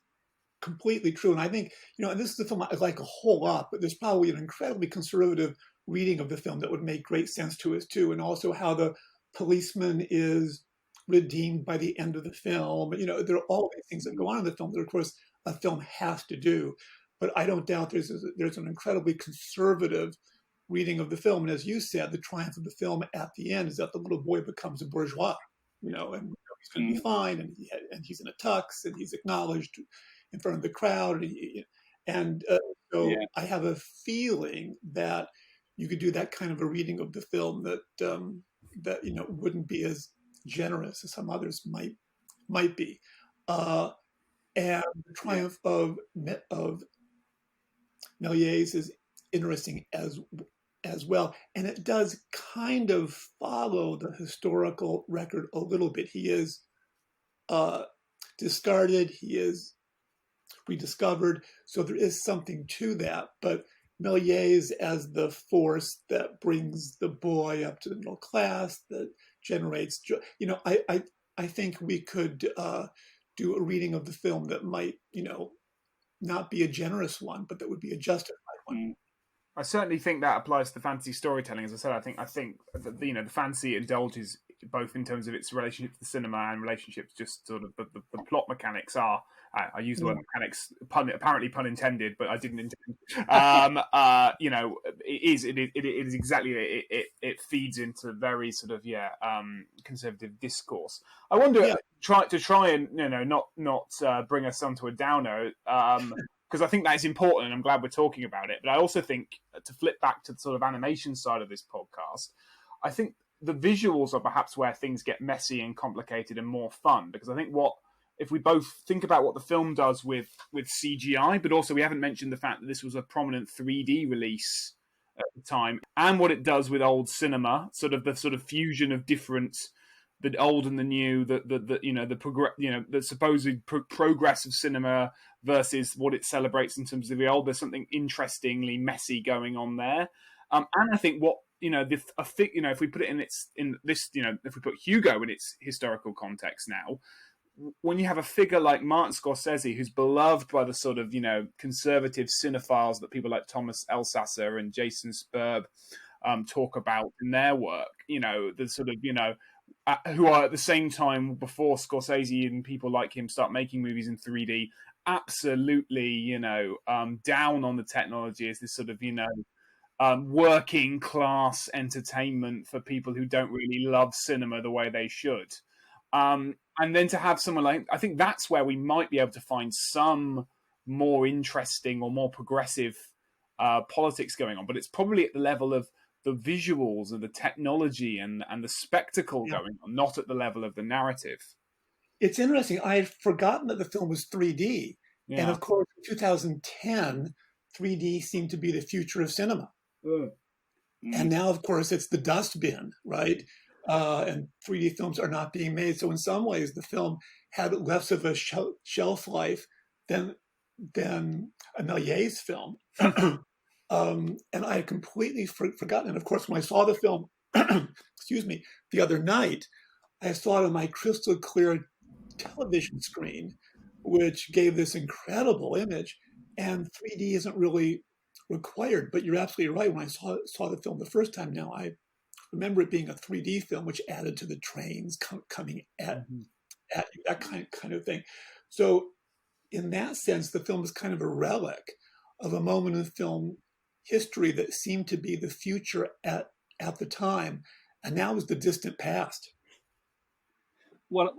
completely true, and I think, you know, and this is the film I like a whole lot, but there's probably an incredibly conservative reading of the film that would make great sense to us too, and also how the policeman is redeemed by the end of the film. You know, there are all these things that go on in the film that, of course, a film has to do. But I don't doubt there's an incredibly conservative reading of the film. And as you said, the triumph of the film at the end is that the little boy becomes a bourgeois, you know, and he's going to be fine, and he's in a tux, and he's acknowledged in front of the crowd. So I have a feeling that you could do that kind of a reading of the film that you know, wouldn't be as generous as some others might be. And the triumph of Méliès is interesting as well, and it does kind of follow the historical record a little bit. He is discarded, he is rediscovered, so there is something to that. But Méliès as the force that brings the boy up to the middle class, that generates joy. You know, I think we could do a reading of the film that might, you know, not be a generous one, but that would be a justified one. I certainly think that applies to the fantasy storytelling. As I said, I think that, you know, the fantasy indulges both in terms of its relationship to the cinema and relationships, just sort of the plot mechanics are. I use the word mechanics, apparently pun intended, but I didn't intend. You know, it is exactly it feeds into very sort of conservative discourse. I wonder try and, you know, not bring us onto a downer. Because I think that is important, and I'm glad we're talking about it. But I also think, to flip back to the sort of animation side of this podcast, I think the visuals are perhaps where things get messy and complicated and more fun. Because I think if we both think about what the film does with CGI, but also we haven't mentioned the fact that this was a prominent 3D release at the time, and what it does with old cinema, the sort of fusion of different, the old and the new, the supposed progress of cinema versus what it celebrates in terms of the old. There's something interestingly messy going on there, and I think if we put it if we put Hugo in its historical context now, when you have a figure like Martin Scorsese, who's beloved by the sort of, you know, conservative cinephiles that people like Thomas Elsasser and Jason Spurb talk about in their work, you know, the sort of, you know, who are at the same time, before Scorsese and people like him start making movies in 3D, absolutely, you know, down on the technology as this sort of, you know, working class entertainment for people who don't really love cinema the way they should. And then to have someone like, I think that's where we might be able to find some more interesting or more progressive politics going on. But it's probably at the level of the visuals and the technology and the spectacle going on, not at the level of the narrative. It's interesting. I had forgotten that the film was 3D. Yeah. And of course, in 2010, 3D seemed to be the future of cinema. And now, of course, it's the dustbin, right? And 3D films are not being made. So in some ways, the film had less of a shelf life than a Méliès film. And I had completely forgotten. And of course, when I saw the film, excuse me, the other night, I saw it on my crystal clear television screen, which gave this incredible image. And 3D isn't really required. But you're absolutely right. When I saw the film the first time now, I remember it being a 3D film, which added to the trains coming at you, that kind of thing. So in that sense, the film is kind of a relic of a moment in film history that seemed to be the future at the time, and now is the distant past. Well,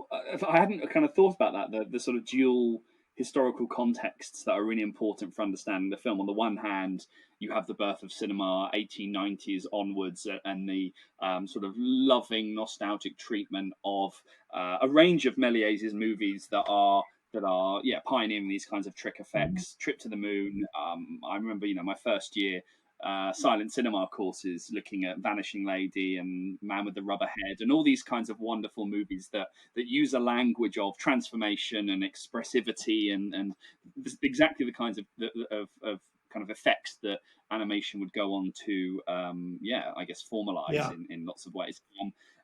I hadn't kind of thought about that, the sort of dual historical contexts that are really important for understanding the film. On the one hand, you have the birth of cinema, 1890s onwards, and the sort of loving, nostalgic treatment of a range of Méliès' movies that are pioneering these kinds of trick effects. Trip to the Moon. I remember, my first year silent cinema courses looking at Vanishing Lady and Man with the Rubber Head and all these kinds of wonderful movies that use a language of transformation and expressivity and exactly the kinds of kind of effects that animation would go on to I guess formalize in lots of ways.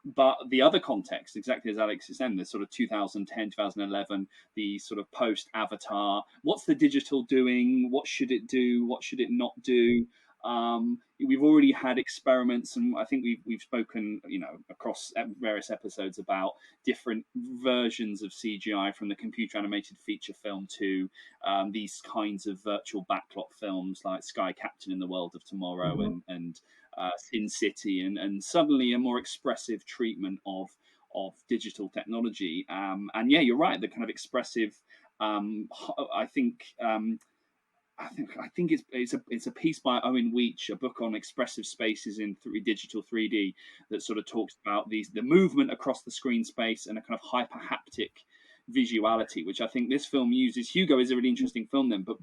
But the other context, exactly as Alex is saying, the sort of 2010, 2011, the sort of post-Avatar, what's the digital doing? What should it do? What should it not do? We've already had experiments, and I think we've spoken, across various episodes about different versions of CGI, from the computer animated feature film to these kinds of virtual backlot films like Sky Captain in the World of Tomorrow and Sin City, and suddenly a more expressive treatment of digital technology. And yeah, you're right. The kind of expressive, I think it's a piece by Owen Weech, a book on expressive spaces in digital 3D, that sort of talks about the movement across the screen space and a kind of hyperhaptic visuality, which I think this film uses. Hugo is a really interesting film then, but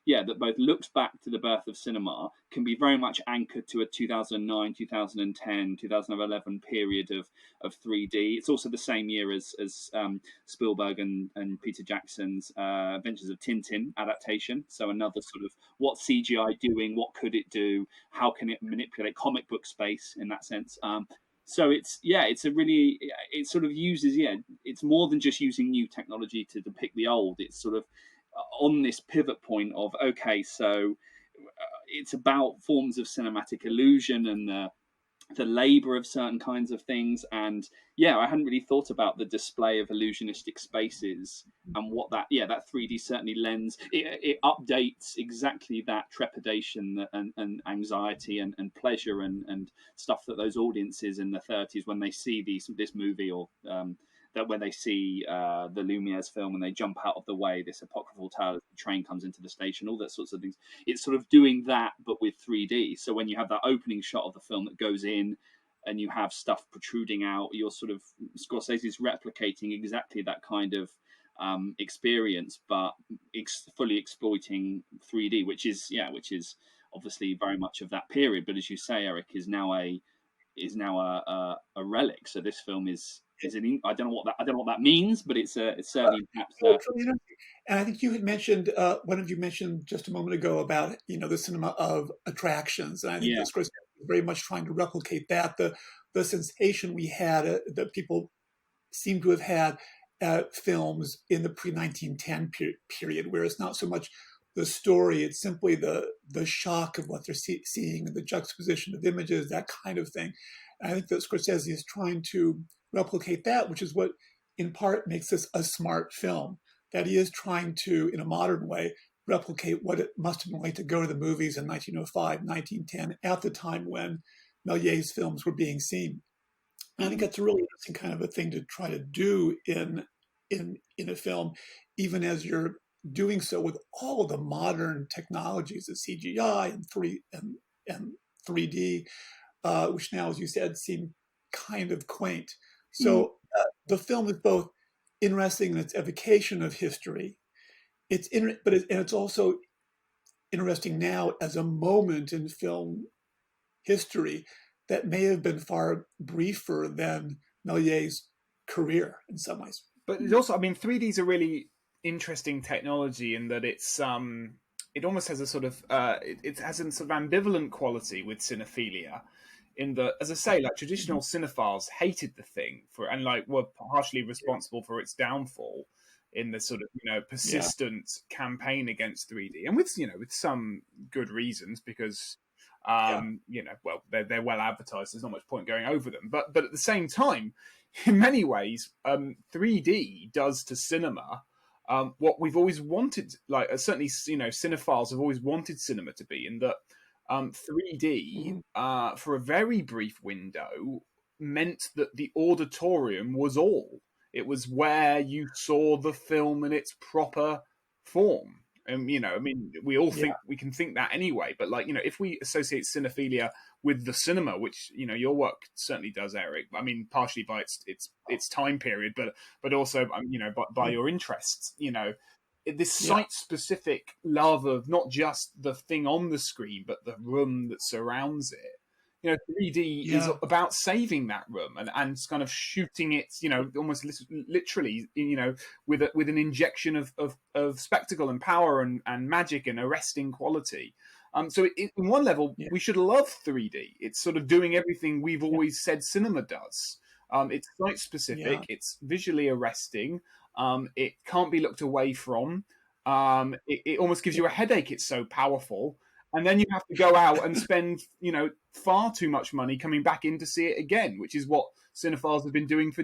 that both looks back to the birth of cinema, can be very much anchored to a 2009, 2010, 2011 period of 3D. It's also the same year as Spielberg and Peter Jackson's Adventures of Tintin adaptation. So another sort of, what's CGI doing? What could it do? How can it manipulate comic book space in that sense? So it sort of uses, it's more than just using new technology to depict the old. It's sort of on this pivot point of, okay, so it's about forms of cinematic illusion and the labor of certain kinds of things. And I hadn't really thought about the display of illusionistic spaces and what that 3D certainly lends. It updates exactly that trepidation and anxiety and pleasure and stuff that those audiences in the 30s, when they see this movie, or that when they see the Lumiere's film and they jump out of the way, this apocryphal tale as the train comes into the station, all that sorts of things. It's sort of doing that, but with 3D. So when you have that opening shot of the film that goes in and you have stuff protruding out, you're sort of, Scorsese's replicating exactly that kind of experience, but fully exploiting 3D, which is obviously very much of that period. But as you say, Eric, is now a relic. So this film is I don't know what that means, but it's certainly perhaps. And I think you had mentioned, one of you mentioned just a moment ago about the cinema of attractions, and I think this was very much trying to replicate that, the sensation we had that people seem to have had at films in the pre-1910 period, where it's not so much the story, it's simply the shock of what they're seeing and the juxtaposition of images, that kind of thing. And I think that Scorsese is trying to replicate that, which is what in part makes this a smart film, that he is trying to, in a modern way, replicate what it must have been like to go to the movies in 1905, 1910, at the time when Méliès films were being seen. And I think that's a really interesting kind of a thing to try to do in a film, even as you're doing so with all of the modern technologies of CGI and 3D, which now, as you said, seem kind of quaint. So the film is both interesting in its evocation of history. It's also interesting now as a moment in film history that may have been far briefer than Méliès' career in some ways. But it's also, 3D is a really interesting technology in that it's it almost has a sort of it has a sort of ambivalent quality with cinephilia, in that, as I say, like traditional cinephiles hated the thing and were partially responsible for its downfall in the sort of persistent campaign against 3D, and with some good reasons, because they're well advertised. There's not much point going over them, but at the same time, in many ways, 3D does to cinema what we've always wanted. Certainly, cinephiles have always wanted cinema to be, in that 3D for a very brief window meant that the auditorium was all. It was where you saw the film in its proper form. And I mean, we all think Yeah. we can think that anyway. But like, if we associate cinephilia with the cinema, which your work certainly does, Eric. I mean, partially by its time period, but also by your interests. This Yeah. site-specific love of not just the thing on the screen, but the room that surrounds it. 3D is Yeah. about saving that room and kind of shooting it, almost literally, with an injection of spectacle and power and magic and arresting quality. So in one level, Yeah. we should love 3D. It's sort of doing everything we've always said cinema does. It's site specific. Yeah. It's visually arresting. It can't be looked away from. It almost gives you a headache. It's so powerful. And then you have to go out and spend, far too much money coming back in to see it again, which is what cinephiles have been doing for,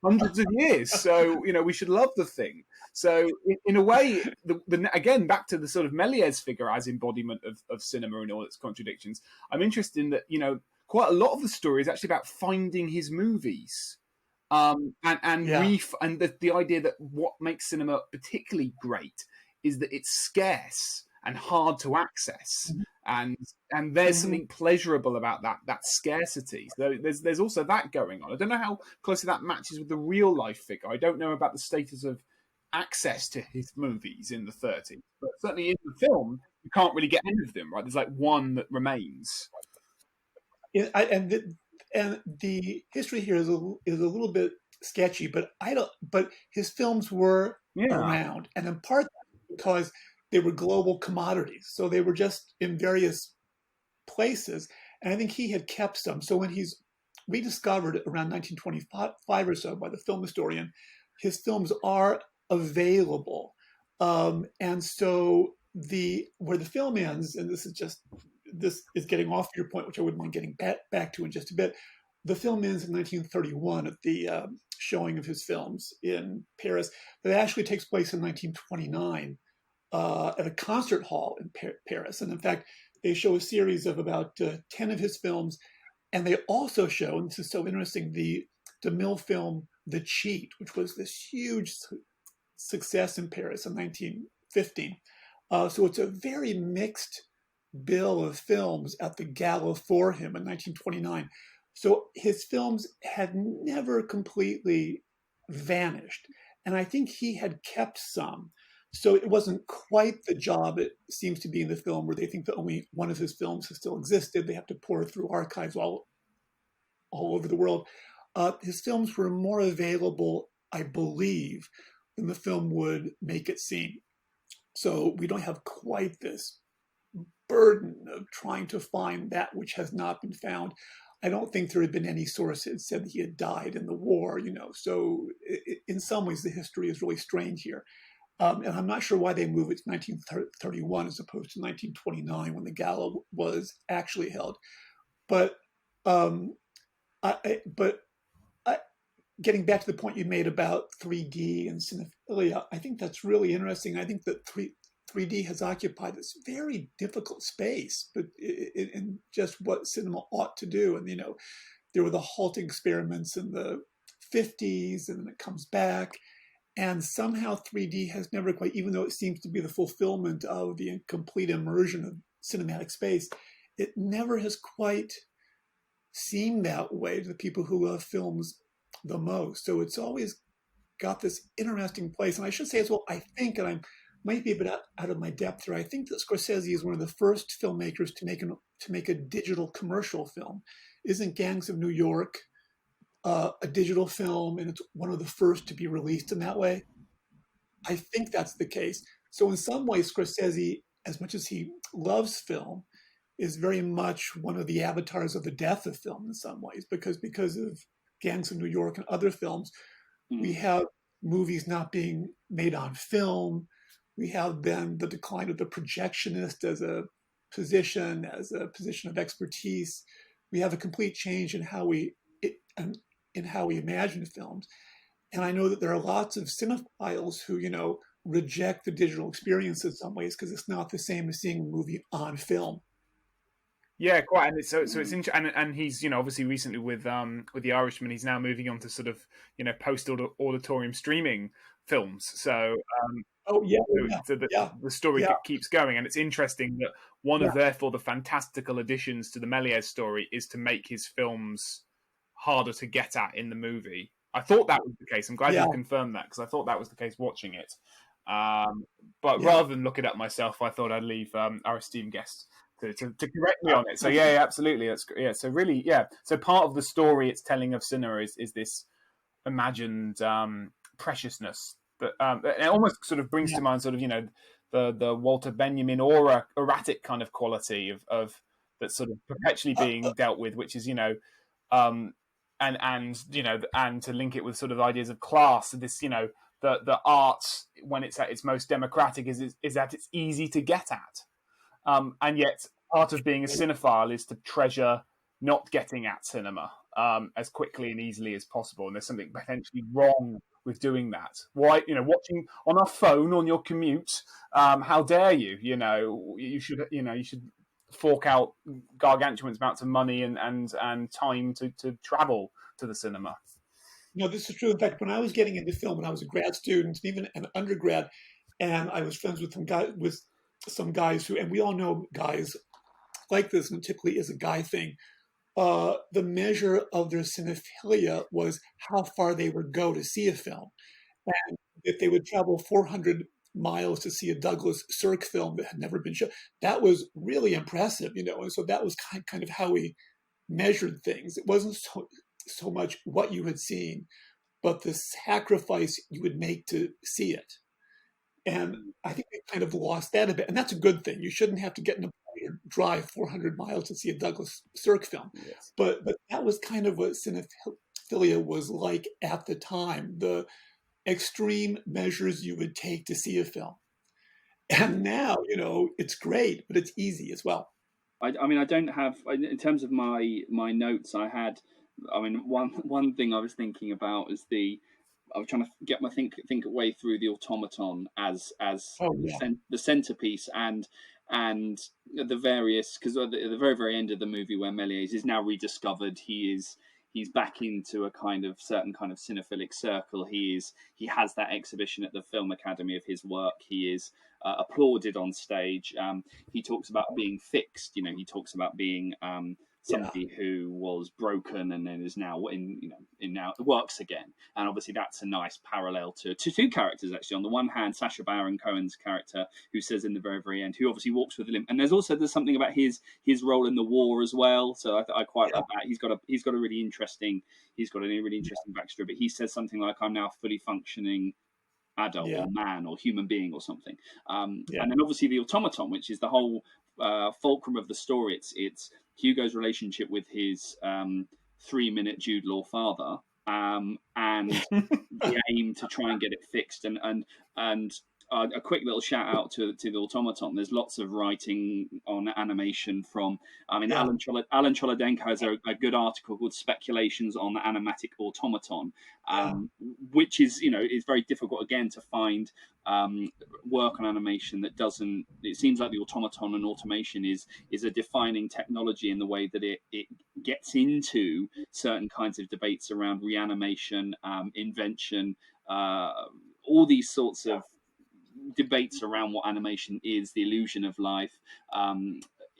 hundreds of years. So, we should love the thing. So, in a way, again, back to the sort of Méliès figure as embodiment of cinema and all its contradictions, I'm interested in that, quite a lot of the story is actually about finding his movies. And the idea that what makes cinema particularly great is that it's scarce and hard to access, and there's something pleasurable about that scarcity. So there's also that going on. I don't know how closely that matches with the real life figure. I don't know about the status of access to his movies in the 30s, but certainly in the film you can't really get any of them. Right? There's like one that remains. Yeah, and the history here is a little bit sketchy, but But his films were around, and in part because they were global commodities, so they were just in various places. And I think he had kept some. So when he's rediscovered around 1925 or so by the film historian, his films are available. And so where the film ends, and this is getting off your point, which I wouldn't mind getting back to in just a bit. The film ends in 1931 at the showing of his films in Paris. That actually takes place in 1929 at a concert hall in Paris. And in fact, they show a series of about 10 of his films. And they also show, and this is so interesting, the DeMille film, The Cheat, which was this huge success in Paris in 1915. So it's a very mixed bill of films at the gala for him in 1929. So his films had never completely vanished. And I think he had kept some. So it wasn't quite the job it seems to be in the film, where they think that only one of his films has still existed. They have to pour through archives all over the world. His films were more available, I believe, than the film would make it seem. So we don't have quite this burden of trying to find that which has not been found. I don't think there had been any source that said that he had died in the war, So in some ways, the history is really strained here. And I'm not sure why they moved it to 1931 as opposed to 1929 when the gala was actually held. But getting back to the point you made about 3D and cinephilia, I think that's really interesting. I think that 3D has occupied this very difficult space, but in just what cinema ought to do. And, there were the halting experiments in the 50s, and then it comes back. And somehow 3D has never quite, even though it seems to be the fulfillment of the complete immersion of cinematic space, it never has quite seemed that way to the people who love films the most. So it's always got this interesting place. And I should say as well, I think, and I might be a bit out of my depth here, I think that Scorsese is one of the first filmmakers to make a digital commercial film. Isn't Gangs of New York a digital film, and it's one of the first to be released in that way? I think that's the case. So in some ways, Scorsese, as much as he loves film, is very much one of the avatars of the death of film in some ways, because of Gangs of New York and other films, we have movies not being made on film. We have then the decline of the projectionist as a position of expertise. We have a complete change in how we imagine films. And I know that there are lots of cinephiles who, reject the digital experience in some ways because it's not the same as seeing a movie on film. Yeah, quite. And so it's interesting. And he's, obviously recently with The Irishman, he's now moving on to sort of, post auditorium streaming films. So Oh yeah, so yeah, the story yeah, keeps going, and it's interesting that one yeah, of therefore the fantastical additions to the Méliès story is to make his films harder to get at in the movie. I thought that was the case. I'm glad yeah, you confirmed that, because I thought that was the case watching it. But yeah. rather than look it up myself, I thought I'd leave our esteemed guest to correct me on it. So yeah, absolutely. That's yeah. So really, yeah. So part of the story it's telling of cinema is this imagined preciousness that it almost sort of brings Yeah. to mind sort of the Walter Benjamin aura erratic kind of quality of that's sort of perpetually being dealt with, which is um, and to link it with sort of ideas of class. This the arts when it's at its most democratic is that it's easy to get at, and yet part of being a cinephile is to treasure not getting at cinema as quickly and easily as possible. And there's something potentially wrong with doing that. Why, watching on a phone on your commute? How dare you? You should fork out gargantuan amounts of money and time to travel to the cinema. No, this is true. In fact, when I was getting into film, when I was a grad student, even an undergrad, and I was friends with some guys who, and we all know guys like this, and typically is a guy thing. The measure of their cinephilia was how far they would go to see a film. And if they would travel 400 miles to see a Douglas Sirk film that had never been shown, that was really impressive, And so that was kind of how we measured things. It wasn't so much what you had seen, but the sacrifice you would make to see it. And I think we kind of lost that a bit. And that's a good thing. You shouldn't have to get in a plane or drive 400 miles to see a Douglas Sirk film. Yes. But that was kind of what cinephilia was like at the time, the extreme measures you would take to see a film. And now, it's great, but it's easy as well. I mean, I don't have in terms of my notes. I had, I mean, one thing I was thinking about is I was trying to get my think way through the automaton as Oh yeah, the centerpiece and the various, because at the very end of the movie where Méliès is now rediscovered, he's back into a kind of certain kind of cinephilic circle. He has that exhibition at the Film Academy of his work. He is applauded on stage. He talks about being fixed. He talks about being yeah, somebody who was broken and then is now in now works again. And obviously that's a nice parallel to two characters actually. On the one hand, Sacha Baron Cohen's character, who says in the very end, who obviously walks with a limp. And there's something about his role in the war as well. So I quite like that. He's got a really interesting backstory. But he says something like, "I'm now fully functioning adult yeah, or man or human being or something." yeah, And then obviously the automaton, which is the whole fulcrum of the story. It's Hugo's relationship with his 3-minute Jude Law father, and the aim to try and get it fixed. And a quick little shout out to the automaton. There's lots of writing on animation from. I mean, yeah, Alan Cholodenko has a good article called "Speculations on the Animatic Automaton," yeah, which is is very difficult again to find work on animation that doesn't. It seems like the automaton and automation is a defining technology in the way that it gets into certain kinds of debates around reanimation, invention, all these sorts of debates around what animation is, the illusion of life,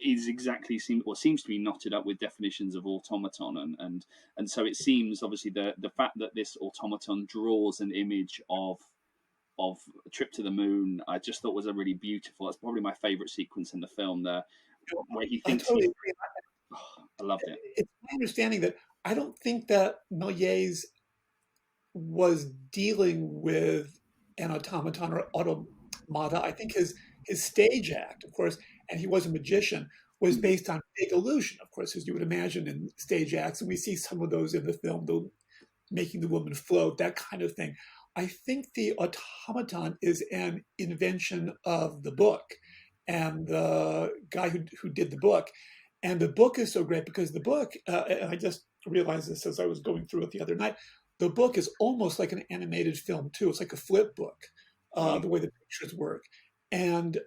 is exactly seems to be knotted up with definitions of automaton, and so it seems obviously the fact that this automaton draws an image of a trip to the moon, I just thought was a really beautiful. That's probably my favorite sequence in the film. There, where he I thinks totally agree. I loved it. It's my understanding that I don't think that Méliès was dealing with an automaton or automata. I think his stage act, of course, and he was a magician, was based on big illusion, of course, as you would imagine in stage acts. And we see some of those in the film, making the woman float, that kind of thing. I think the automaton is an invention of the book and the guy who did the book. And the book is so great because the book, and I just realized this as I was going through it the other night, the book is almost like an animated film too. It's like a flip book, the way the pictures work. And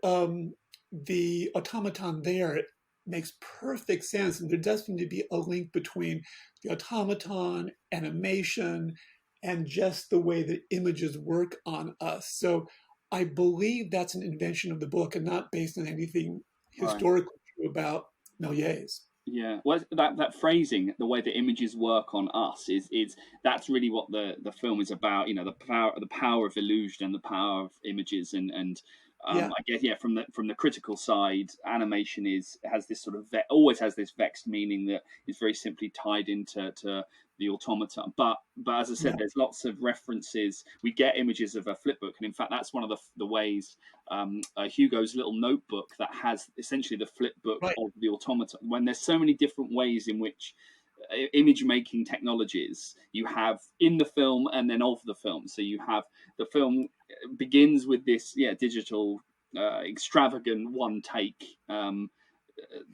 the automaton there makes perfect sense. And there does seem to be a link between the automaton, animation, and just the way that images work on us. So I believe that's an invention of the book and not based on anything Right. historically true about Méliès. Yeah, well, that phrasing, the way the images work on us, is that's really what the film is about. You know, the power of illusion and the power of images, and Yeah, I guess from the critical side, animation has this sort of always has this vexed meaning that is very simply tied into the automaton. But as I said, yeah, there's lots of references. We get images of a flipbook, and in fact, that's one of the ways Hugo's little notebook that has essentially the flip book right. of the automaton. When there's so many different ways in which image making technologies you have in the film and then of the film. So you have the film begins with this digital extravagant one take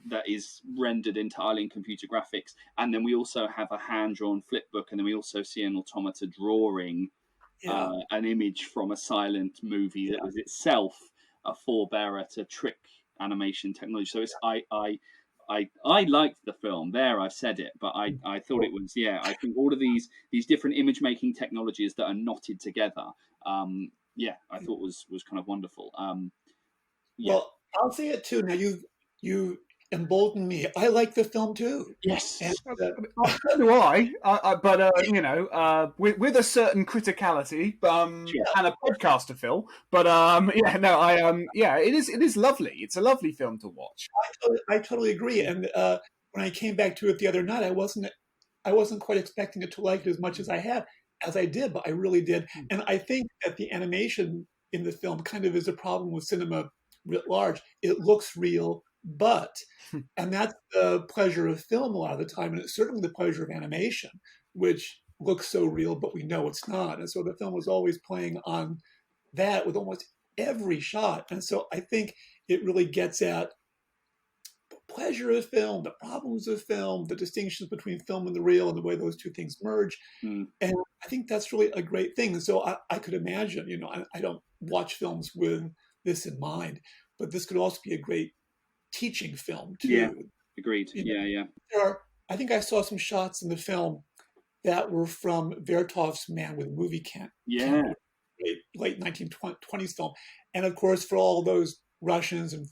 that is rendered entirely in computer graphics, and then we also have a hand drawn flip book, and then we also see an automata drawing Yeah, an image from a silent movie that yeah. was itself a forebearer to trick animation technology. So I liked the film. There, I've said it, but I thought it was I think all of these different image making technologies that are knotted together. I thought was kind of wonderful. Yeah. Well, I'll say it too. Now you emboldened me. I like the film too, and Yes. So do I. But with a certain criticality, and a podcaster, Phil. But it is lovely. It's a lovely film to watch. I totally agree. And when I came back to it the other night, I wasn't quite expecting it to like it as much as I did, but I really did. And I think that the animation in the film kind of is a problem with cinema writ large. It looks real, and that's the pleasure of film a lot of the time, and it's certainly the pleasure of animation, which looks so real, but we know it's not. And so the film was always playing on that with almost every shot. And so I think it really gets at the pleasure of film, the problems of film, the distinctions between film and the real, and the way those two things merge. Mm. And I think that's really a great thing. And so I could imagine, I don't watch films with this in mind, but this could also be a great teaching film too. Yeah. Agreed. Yeah. I think I saw some shots in the film that were from Vertov's Man with Movie Camera, late 1920s film. And of course, for all those Russians and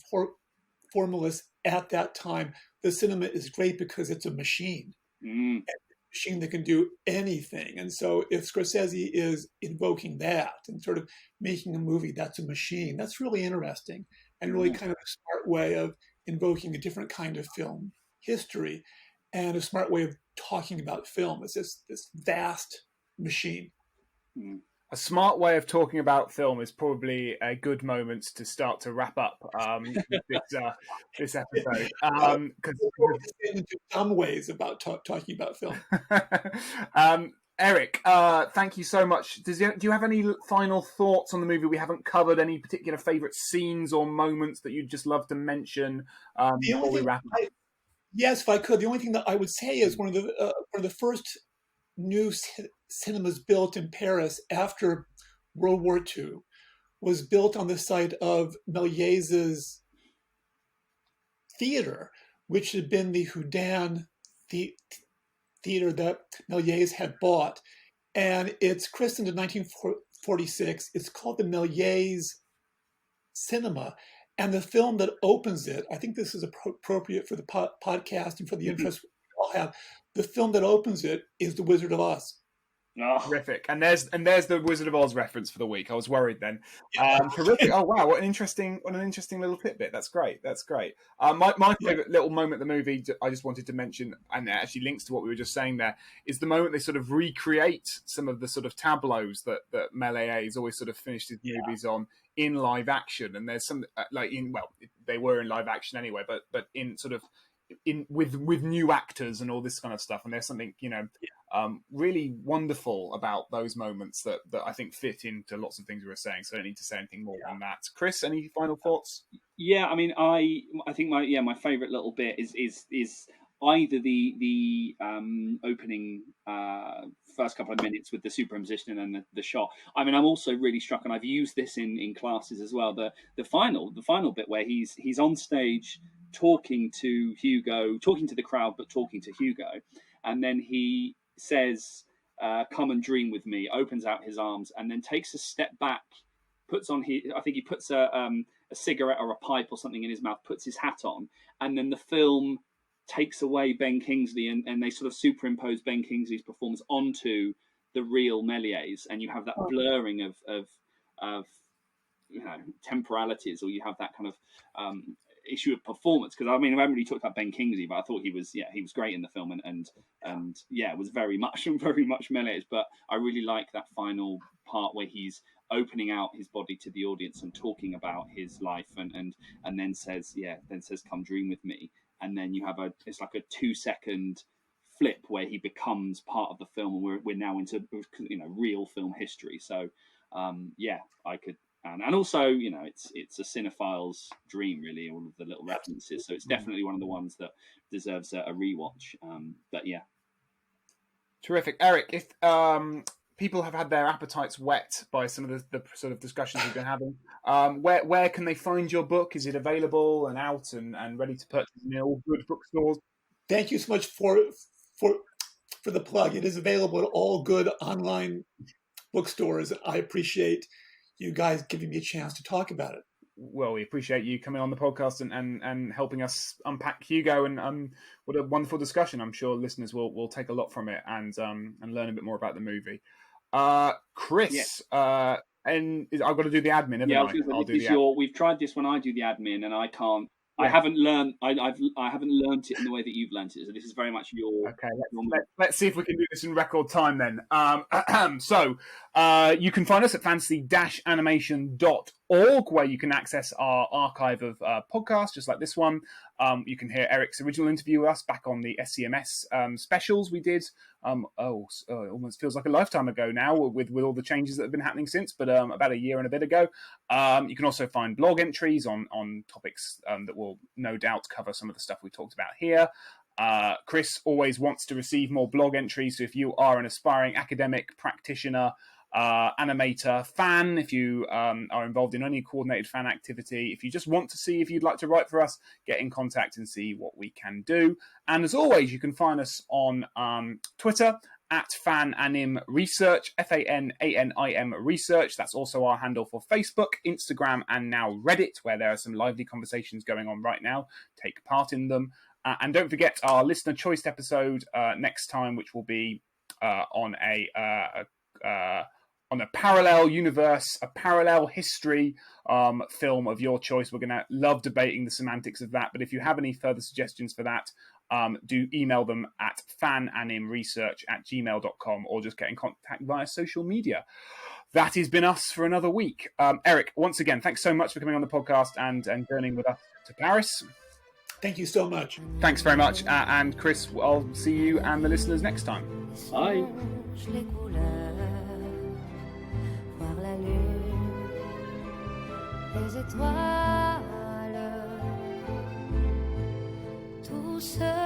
formalists at that time, the cinema is great because it's a machine. Mm. A machine that can do anything. And so if Scorsese is invoking that and sort of making a movie that's a machine, that's really interesting and really kind of a smart way of invoking a different kind of film history and a smart way of talking about film. It's this vast machine. Mm. A smart way of talking about film is probably a good moment to start to wrap up this episode. In some ways about talking about film. Eric, thank you so much. Do you have any final thoughts on the movie we haven't covered? Any particular favourite scenes or moments that you'd just love to mention before we wrap up? Yes, if I could. The only thing that I would say is one of the first new cinemas built in Paris after World War II was built on the site of Méliès's theater, which had been the Houdin theater that Méliès had bought. And it's christened in 1946. It's called the Méliès Cinema. And the film that opens it, I think this is appropriate for the podcast and for the interest we all have. The film that opens it is The Wizard of Oz. Oh. Terrific. And there's the Wizard of Oz reference for the week. I was worried then. Terrific. Oh wow, what an interesting little tidbit. That's great. My favourite little moment of the movie I just wanted to mention, and it actually links to what we were just saying there, is the moment they sort of recreate some of the sort of tableaus that Méliès always sort of finished his movies on in live action. And there's some they were in live action anyway, but in sort of with new actors and all this kind of stuff. And there's something really wonderful about those moments that I think fit into lots of things we were saying. So I don't need to say anything more than that. Chris, any final thoughts? Yeah, I mean, I think my favourite little bit is either the opening first couple of minutes with the superimposition and then the shot. I mean, I'm also really struck, and I've used this in classes as well. The final bit where he's on stage talking to Hugo, talking to the crowd, but talking to Hugo, and then he says "Come and dream with me," opens out his arms, and then takes a step back, puts on I think he puts a cigarette or a pipe or something in his mouth, puts his hat on, and then the film takes away Ben Kingsley, and they sort of superimpose Ben Kingsley's performance onto the real Méliès, and you have that blurring of temporalities, or you have that kind of issue of performance. Because I mean, I haven't really talked about Ben Kingsley, but I thought he was great in the film, and it was very much Méliès. But I really like that final part where he's opening out his body to the audience and talking about his life, and then says, "Come dream with me," and then you have it's like a 2-second flip where he becomes part of the film, and we're now into real film history. So I could. And also, it's a cinephile's dream, really, all of the little references. So it's definitely one of the ones that deserves a rewatch. But yeah. Terrific. Eric, if people have had their appetites whet by some of the sort of discussions we've been having, where can they find your book? Is it available and out and ready to purchase in all good bookstores? Thank you so much for the plug. It is available at all good online bookstores. I appreciate you guys giving me a chance to talk about it. Well, we appreciate you coming on the podcast and helping us unpack Hugo, and what a wonderful discussion. I'm sure listeners will take a lot from it and learn a bit more about the movie. Chris, and I've got to do the admin, haven't I? I'll do the admin. We've tried this when I do the admin, and I can't. Yeah. I haven't learned. I haven't learned it in the way that you've learned it. So this is very much your. Okay, let's see if we can do this in record time then. So you can find us at fantasy-animation.org, where you can access our archive of podcasts, just like this one. You can hear Eric's original interview with us back on the SCMS specials we did. It almost feels like a lifetime ago now with all the changes that have been happening since, but about a year and a bit ago. You can also find blog entries on topics that will no doubt cover some of the stuff we talked about here. Chris always wants to receive more blog entries, so if you are an aspiring academic, practitioner, animator, fan, if you are involved in any coordinated fan activity, if you just want to see if you'd like to write for us, get in contact and see what we can do. And as always, you can find us on Twitter at FanAnim Research, FANANIM Research. That's also our handle for Facebook, Instagram, and now Reddit, where there are some lively conversations going on right now. Take part in them. And don't forget our listener choice episode next time, which will be on a parallel universe, a parallel history film of your choice. We're going to love debating the semantics of that. But if you have any further suggestions for that, do email them at fananimresearch@gmail.com or just get in contact via social media. That has been us for another week. Eric, once again, thanks so much for coming on the podcast and journeying with us to Paris. Thank you so much. Thanks very much. And Chris, I'll see you and the listeners next time. Bye. Les étoiles, tout ce